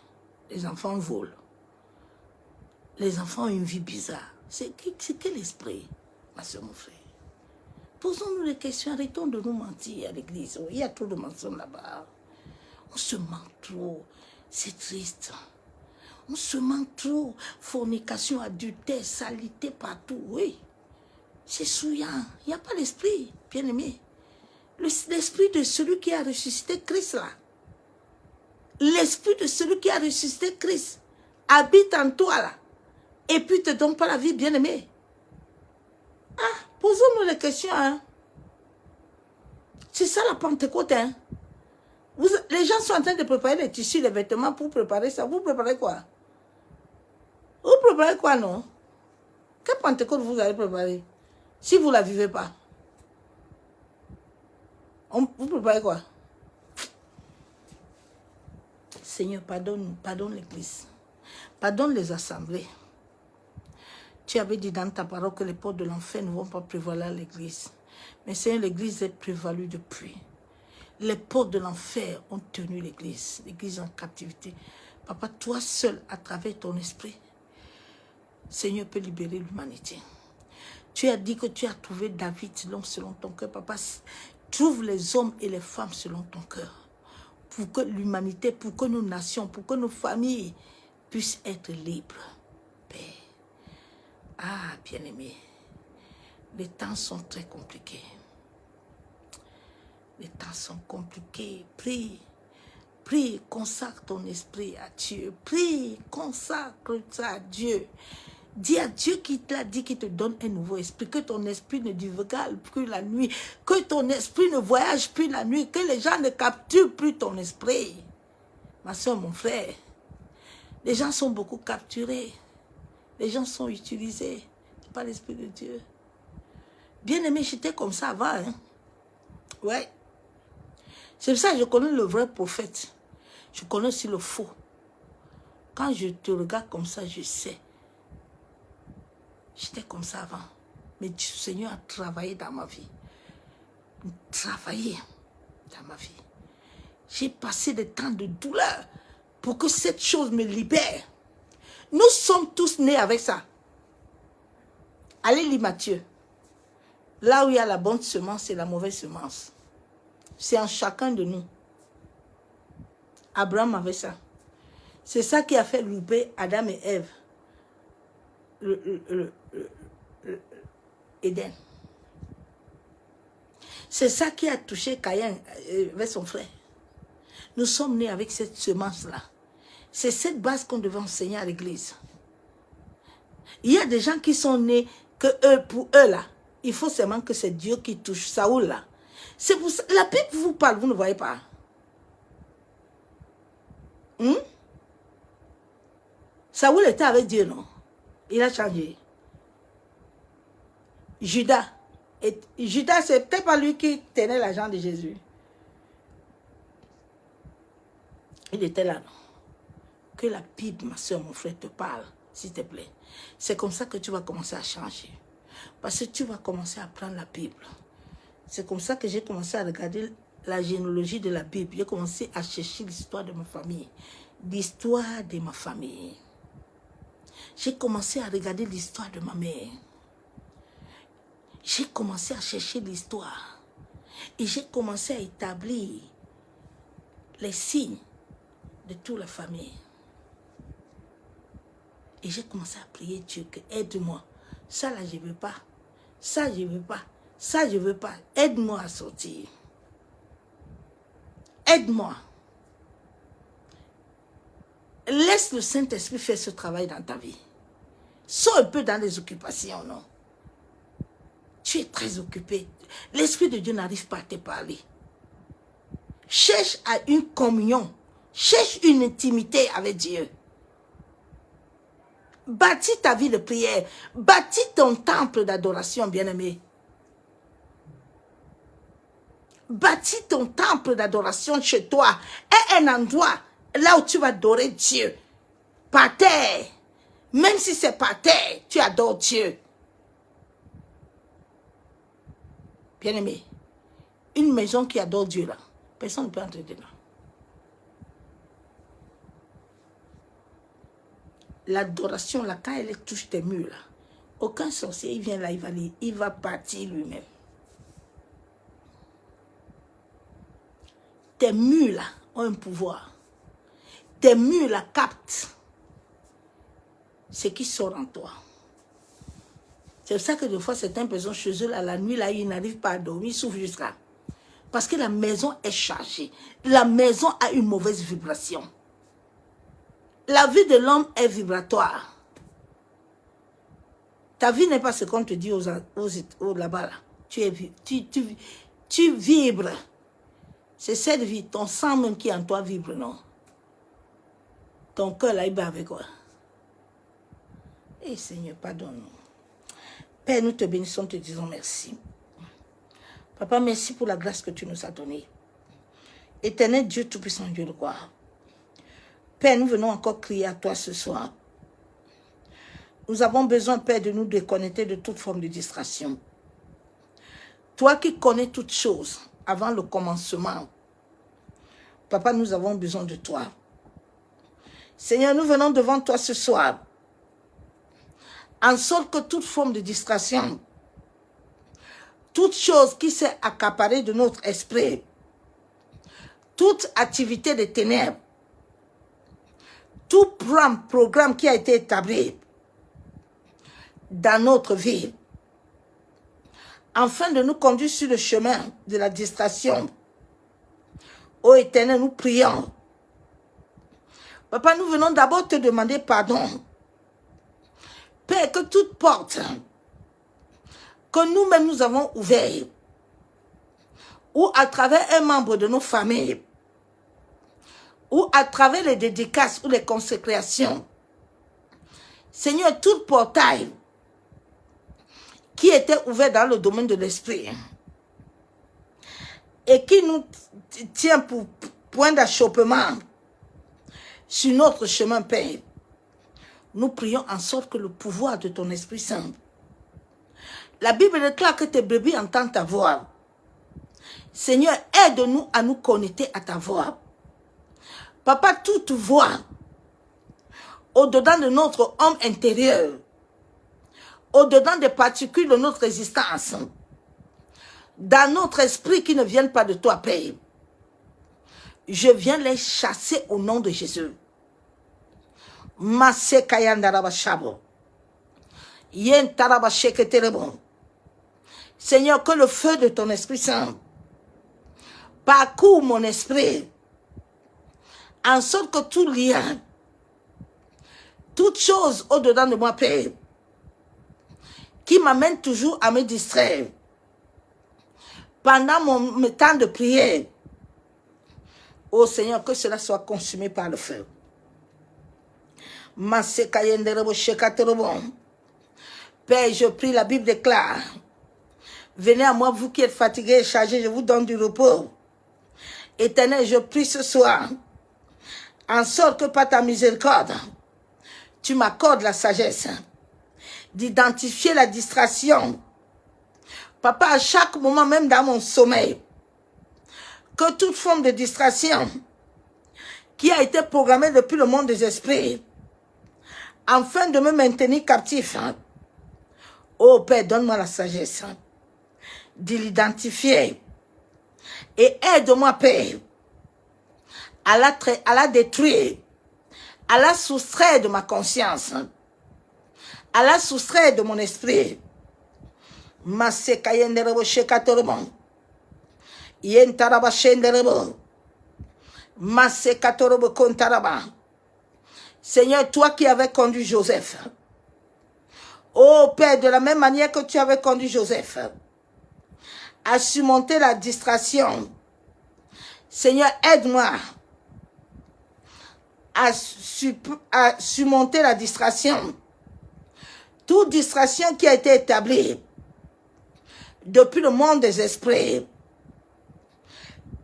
Les enfants volent. Les enfants ont une vie bizarre. C'est quel esprit, ma soeur, mon frère? Posons-nous des questions, arrêtons de nous mentir à l'église. Il y a trop de mensonges là-bas. On se ment trop. C'est triste. On se ment trop. Fornication, adultère, saleté partout. Oui. C'est souillant. Il n'y a pas l'esprit, bien-aimé. L'esprit de celui qui a ressuscité Christ là. L'esprit de celui qui a ressuscité Christ habite en toi là. Et puis te donne pas la vie, bien-aimé. Ah, posons-nous les questions. Hein. C'est ça la Pentecôte. Hein. Les gens sont en train de préparer les tissus, les vêtements pour préparer ça. Vous préparez quoi? Vous préparez quoi, non? Quelle Pentecôte vous allez préparer si vous ne la vivez pas? Vous préparez quoi? Seigneur, pardonne-nous, pardonne l'église. Pardonne les assemblées. Tu avais dit dans ta parole que les portes de l'enfer ne vont pas prévaloir l'église. Mais Seigneur, l'église est prévalue depuis. Les portes de l'enfer ont tenu l'église. L'église en captivité. Papa, toi seul, à travers ton esprit, Seigneur, peut libérer l'humanité. Tu as dit que tu as trouvé David, l'homme selon ton cœur. Papa, trouve les hommes et les femmes selon ton cœur. Pour que l'humanité, pour que nos nations, pour que nos familles puissent être libres. Père. Ah, bien-aimé, les temps sont très compliqués. Les temps sont compliqués. Prie, prie, consacre ton esprit à Dieu. Prie, consacre ça à Dieu. Dis à Dieu qui t'a dit qu'il te donne un nouveau esprit, que ton esprit ne divulgue plus la nuit, que ton esprit ne voyage plus la nuit, que les gens ne capturent plus ton esprit. Ma soeur, mon frère, les gens sont beaucoup capturés. Les gens sont utilisés par l'Esprit de Dieu. Bien-aimé, j'étais comme ça avant. Hein? Ouais. C'est pour ça que je connais le vrai prophète. Je connais aussi le faux. Quand je te regarde comme ça, je sais. J'étais comme ça avant. Mais le Seigneur a travaillé dans ma vie. Travaillé dans ma vie. J'ai passé des temps de douleur pour que cette chose me libère. Nous sommes tous nés avec ça. Allez lire Matthieu. Là où il y a la bonne semence et la mauvaise semence. C'est en chacun de nous. Abraham avait ça. C'est ça qui a fait louper Adam et Ève. Éden. C'est ça qui a touché Caïn avec son frère. Nous sommes nés avec cette semence-là. C'est cette base qu'on devait enseigner à l'église. Il y a des gens qui sont nés que pour eux là, il faut seulement que c'est Dieu qui touche. Saoul là. C'est pour ça. La Bible vous parle, vous ne voyez pas. Saoul était avec Dieu, non? Il a changé. Judas. Et Judas, c'est peut-être pas lui qui tenait l'argent de Jésus. Il était là, non? Que la Bible, ma soeur, mon frère, te parle, s'il te plaît. C'est comme ça que tu vas commencer à changer. Parce que tu vas commencer à prendre la Bible. C'est comme ça que j'ai commencé à regarder la généalogie de la Bible. J'ai commencé à chercher l'histoire de ma famille. L'histoire de ma famille. J'ai commencé à regarder l'histoire de ma mère. J'ai commencé à chercher l'histoire. Et j'ai commencé à établir les signes de toute la famille. Et j'ai commencé à prier Dieu que aide-moi. Ça là, je ne veux pas. Ça, je ne veux pas. Ça, je ne veux pas. Aide-moi à sortir. Aide-moi. Laisse le Saint-Esprit faire ce travail dans ta vie. Sois un peu dans les occupations, non? Tu es très occupé. L'Esprit de Dieu n'arrive pas à te parler. Cherche à une communion. Cherche une intimité avec Dieu. Bâtis ta vie de prière. Bâtis ton temple d'adoration, bien-aimé. Bâtis ton temple d'adoration chez toi. Et un endroit là où tu vas adorer Dieu. Par terre. Même si c'est par terre, tu adores Dieu. Bien-aimé, une maison qui adore Dieu là, personne ne peut entrer dedans. L'adoration là, quand elle touche tes murs là, aucun sorcier, il vient là, il va partir lui-même. Tes murs là ont un pouvoir. Tes murs là captent ce qui sort en toi. C'est pour ça que des fois, certaines personnes chez eux, là, la nuit, là, ils n'arrivent pas à dormir, ils souffrent jusqu'à. Parce que la maison est chargée. La maison a une mauvaise vibration. La vie de l'homme est vibratoire. Ta vie n'est pas ce qu'on te dit là-bas. Là. Tu vibres. C'est cette vie, ton sang même qui en toi vibre, non? Ton cœur, là, il bat avec quoi? Eh Seigneur, pardonne-nous. Père, nous te bénissons, te disons merci. Papa, merci pour la grâce que tu nous as donnée. Éternel Dieu Tout-Puissant, Dieu de gloire. Père, nous venons encore crier à toi ce soir. Nous avons besoin, Père, de nous déconnecter de toute forme de distraction. Toi qui connais toutes choses avant le commencement. Papa, nous avons besoin de toi. Seigneur, nous venons devant toi ce soir. En sorte que toute forme de distraction, toute chose qui s'est accaparée de notre esprit, toute activité de ténèbres, tout programme qui a été établi dans notre vie, afin de nous conduire sur le chemin de la distraction. Ô Éternel, nous prions. Papa, nous venons d'abord te demander pardon. Père, que toute porte que nous-mêmes nous avons ouverte, ou à travers un membre de nos familles, ou à travers les dédicaces ou les consécrations, Seigneur, tout portail qui était ouvert dans le domaine de l'esprit et qui nous tient pour point d'achoppement, sur notre chemin, Père. Nous prions en sorte que le pouvoir de ton Esprit Saint. La Bible déclare que tes brebis entendent ta voix. Seigneur, aide-nous à nous connecter à ta voix. Papa, toute voix au-dedans de notre homme intérieur, au-dedans des particules de notre existence, dans notre esprit qui ne viennent pas de toi, Père, je viens les chasser au nom de Jésus. Masse kayandaraba shabo. Yen taraba sheketerebo. Seigneur, que le feu de ton Esprit Saint parcourt mon esprit, en sorte que tout lien, toute chose au-dedans de moi, Père, qui m'amène toujours à me distraire, pendant mon temps de prière, oh Seigneur, que cela soit consumé par le feu. Père, je prie, la Bible déclare, venez à moi, vous qui êtes fatigués et chargés, je vous donne du repos. Éternel, je prie ce soir, en sorte que par ta miséricorde, tu m'accordes la sagesse d'identifier la distraction. Papa, à chaque moment, même dans mon sommeil, que toute forme de distraction qui a été programmée depuis le monde des esprits, afin de me maintenir captif, oh Père, donne-moi la sagesse de l'identifier et aide-moi, Père, à la détruire, à la soustraire de ma conscience, à la soustraire de mon esprit. Masekayenderebo shekatorobon. Yentaraba shenderebo. Masekatorobo kontaraba. Seigneur, toi qui avais conduit Joseph, oh Père, de la même manière que tu avais conduit Joseph à surmonter la distraction, Seigneur, aide-moi à surmonter la distraction. Toute distraction qui a été établie depuis le monde des esprits,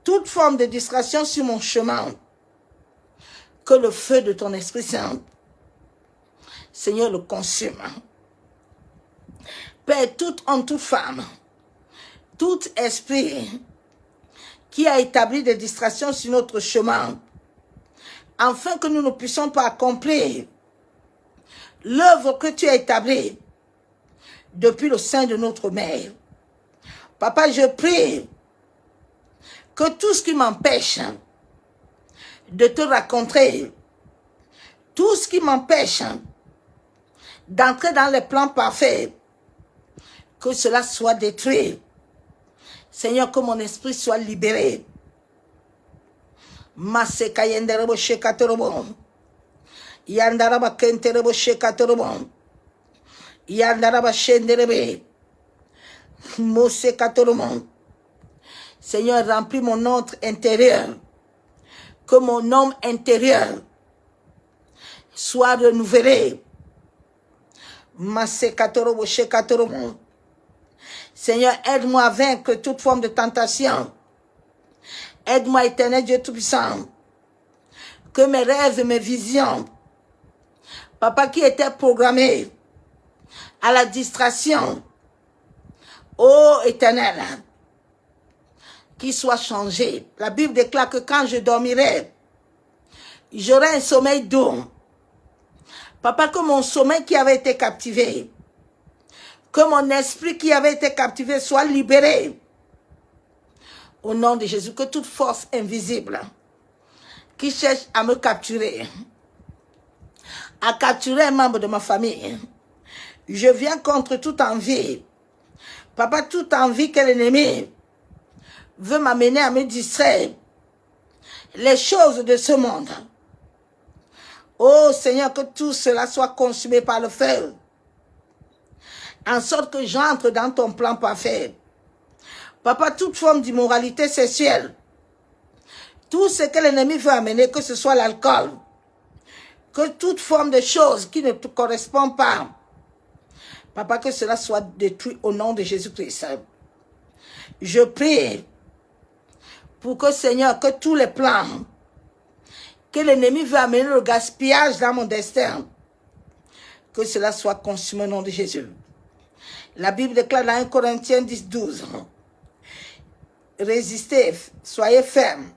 toute forme de distraction sur mon chemin, que le feu de ton Esprit Saint, Seigneur, le consume. Père, toute homme, toute femme, tout esprit qui a établi des distractions sur notre chemin, afin que nous ne puissions pas accomplir l'œuvre que tu as établie depuis le sein de notre mère. Papa, je prie que tout ce qui m'empêche de te rencontrer, tout ce qui m'empêche d'entrer dans les plans parfaits, que cela soit détruit. Seigneur, que mon esprit soit libéré. Masekayenderebo shekatorobo. Yandaraba kenterebo shekatorobo. Yandaraba shenderebe. Mosekatorobo. Seigneur, remplis mon autre intérieur. Que mon homme intérieur soit renouvelé. Masekatorobo shekatorobo. Seigneur, aide-moi à vaincre toute forme de tentation. Aide-moi, éternel Dieu Tout-Puissant, que mes rêves et mes visions, papa, qui étaient programmés à la distraction, ô éternel, qu'ils soient changés. La Bible déclare que quand je dormirai, j'aurai un sommeil doux. Papa, que mon sommeil qui avait été captivé, que mon esprit qui avait été captivé soit libéré. Au nom de Jésus, que toute force invisible qui cherche à me capturer, à capturer un membre de ma famille, je viens contre toute envie. Papa, toute envie que l'ennemi veut m'amener à me distraire. Les choses de ce monde. Oh Seigneur, que tout cela soit consumé par le feu. En sorte que j'entre dans ton plan parfait. Papa, toute forme d'immoralité sexuelle, tout ce que l'ennemi veut amener, que ce soit l'alcool, que toute forme de choses qui ne te correspondent pas, Papa, que cela soit détruit au nom de Jésus-Christ. Je prie pour que, Seigneur, que tous les plans que l'ennemi veut amener le gaspillage dans mon destin, que cela soit consumé au nom de Jésus. La Bible déclare dans 1 Corinthiens 10, 12, résistez, soyez fermes,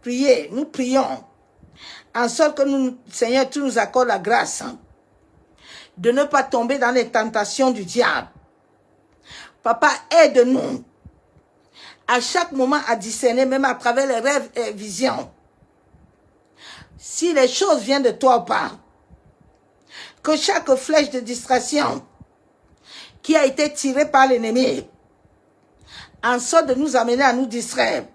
priez, nous prions, en sorte que nous, Seigneur, tu nous accordes la grâce de ne pas tomber dans les tentations du diable. Papa, aide-nous à chaque moment à discerner, même à travers les rêves et visions, si les choses viennent de toi ou pas. Que chaque flèche de distraction qui a été tirée par l'ennemi, en sorte de nous amener à nous distraire,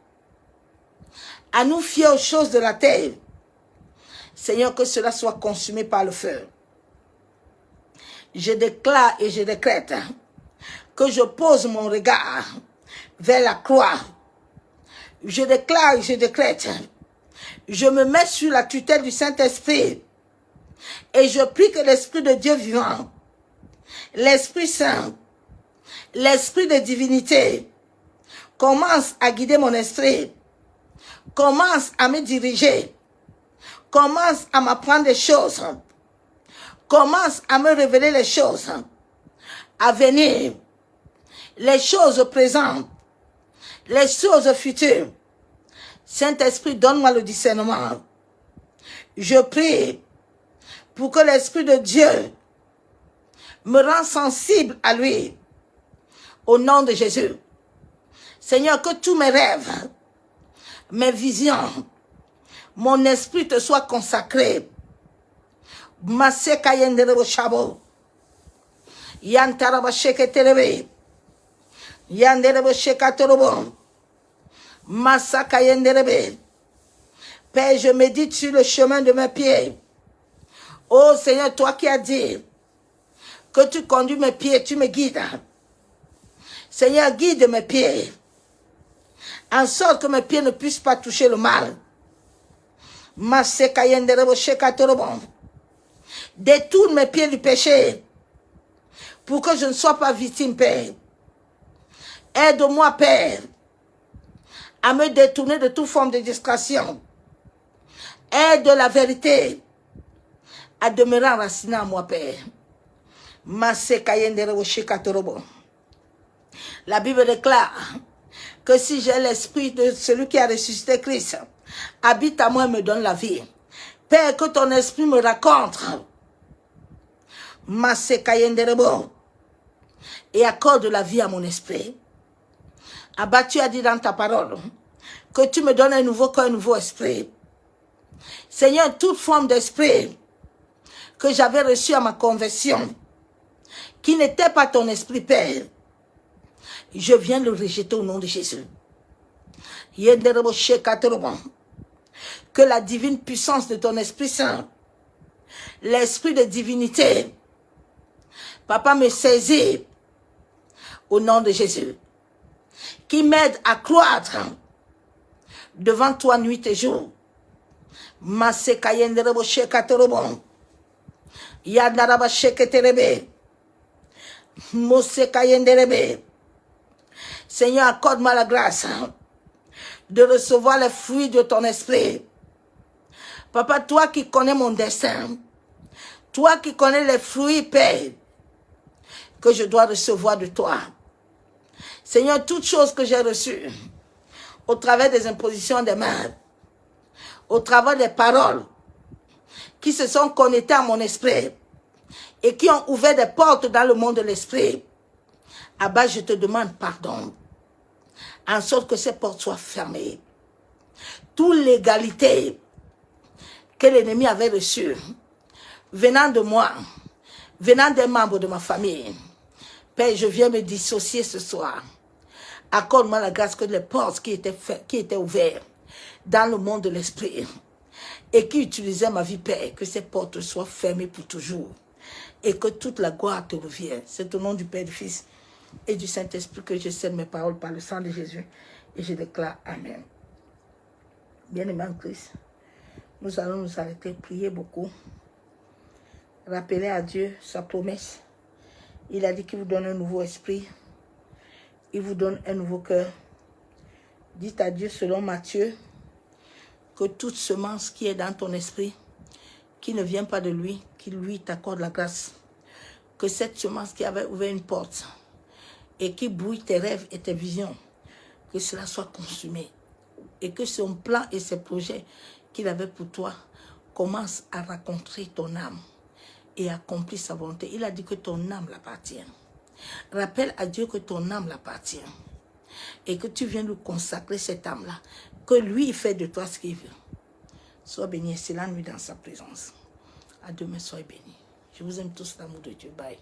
à nous fier aux choses de la terre, Seigneur, que cela soit consumé par le feu. Je déclare et je décrète que je pose mon regard vers la croix. Je déclare et je décrète, je me mets sur la tutelle du Saint-Esprit et je prie que l'Esprit de Dieu vivant, l'Esprit Saint, l'Esprit de divinité commence à guider mon esprit, commence à me diriger, commence à m'apprendre des choses, commence à me révéler les choses à venir, les choses présentes, les choses futures. Saint-Esprit, donne-moi le discernement. Je prie pour que l'Esprit de Dieu me rende sensible à lui, au nom de Jésus. Seigneur, que tous mes rêves, mes visions, mon esprit te soit consacré. Maseka yenderebo shabo. Yantaraba sheketerebe. Yanderebo shekatorobo. Masaka yenderebe. Père, je médite sur le chemin de mes pieds. Oh Seigneur, toi qui as dit que tu conduis mes pieds, tu me guides. Seigneur, guide mes pieds, en sorte que mes pieds ne puissent pas toucher le mal. Détourne mes pieds du péché, pour que je ne sois pas victime, Père. Aide-moi, Père, à me détourner de toute forme de distraction. Aide la vérité à demeurer enracinée en moi, Père. La Bible déclare que si j'ai l'esprit de celui qui a ressuscité Christ, habite à moi et me donne la vie. Père, que ton esprit me raconte et accorde la vie à mon esprit. Abba, tu as dit dans ta parole que tu me donnes un nouveau cœur, un nouveau esprit. Seigneur, toute forme d'esprit que j'avais reçu à ma conversion, qui n'était pas ton esprit, Père, je viens le rejeter au nom de Jésus. Que la divine puissance de ton Esprit Saint, l'esprit de divinité, Papa, me saisit au nom de Jésus, qui m'aide à croître devant toi nuit et jour. Seigneur, accorde-moi la grâce de recevoir les fruits de ton esprit. Papa, toi qui connais mon destin, toi qui connais les fruits, Père, que je dois recevoir de toi. Seigneur, toutes choses que j'ai reçues, au travers des impositions des mains, au travers des paroles qui se sont connectées à mon esprit et qui ont ouvert des portes dans le monde de l'esprit, Abba, je te demande pardon, en sorte que ces portes soient fermées. Toute l'égalité que l'ennemi avait reçue, venant de moi, venant des membres de ma famille, Père, je viens me dissocier ce soir. Accorde-moi la grâce que les portes qui étaient ouvertes dans le monde de l'esprit et qui utilisaient ma vie, Père, que ces portes soient fermées pour toujours et que toute la gloire te revienne. C'est au nom du Père, du Fils et du Saint-Esprit que je scelle mes paroles par le sang de Jésus et je déclare Amen. Bien-aimés en Christ, nous allons nous arrêter, prier beaucoup, rappeler à Dieu sa promesse. Il a dit qu'il vous donne un nouveau esprit, il vous donne un nouveau cœur. Dites à Dieu selon Matthieu que que toute semence qui est dans ton esprit, qui ne vient pas de lui, qui lui t'accorde la grâce, que cette semence qui avait ouvert une porte et qui brouille tes rêves et tes visions, que cela soit consumé et que son plan et ses projets qu'il avait pour toi commencent à rencontrer ton âme et accomplir sa volonté. Il a dit que ton âme l'appartient. Rappelle à Dieu que ton âme l'appartient et que tu viens lui consacrer cette âme-là, que lui il fait de toi ce qu'il veut. Sois béni, c'est la nuit dans sa présence. À demain, soyez bénis. Je vous aime tous, l'amour de Dieu. Bye.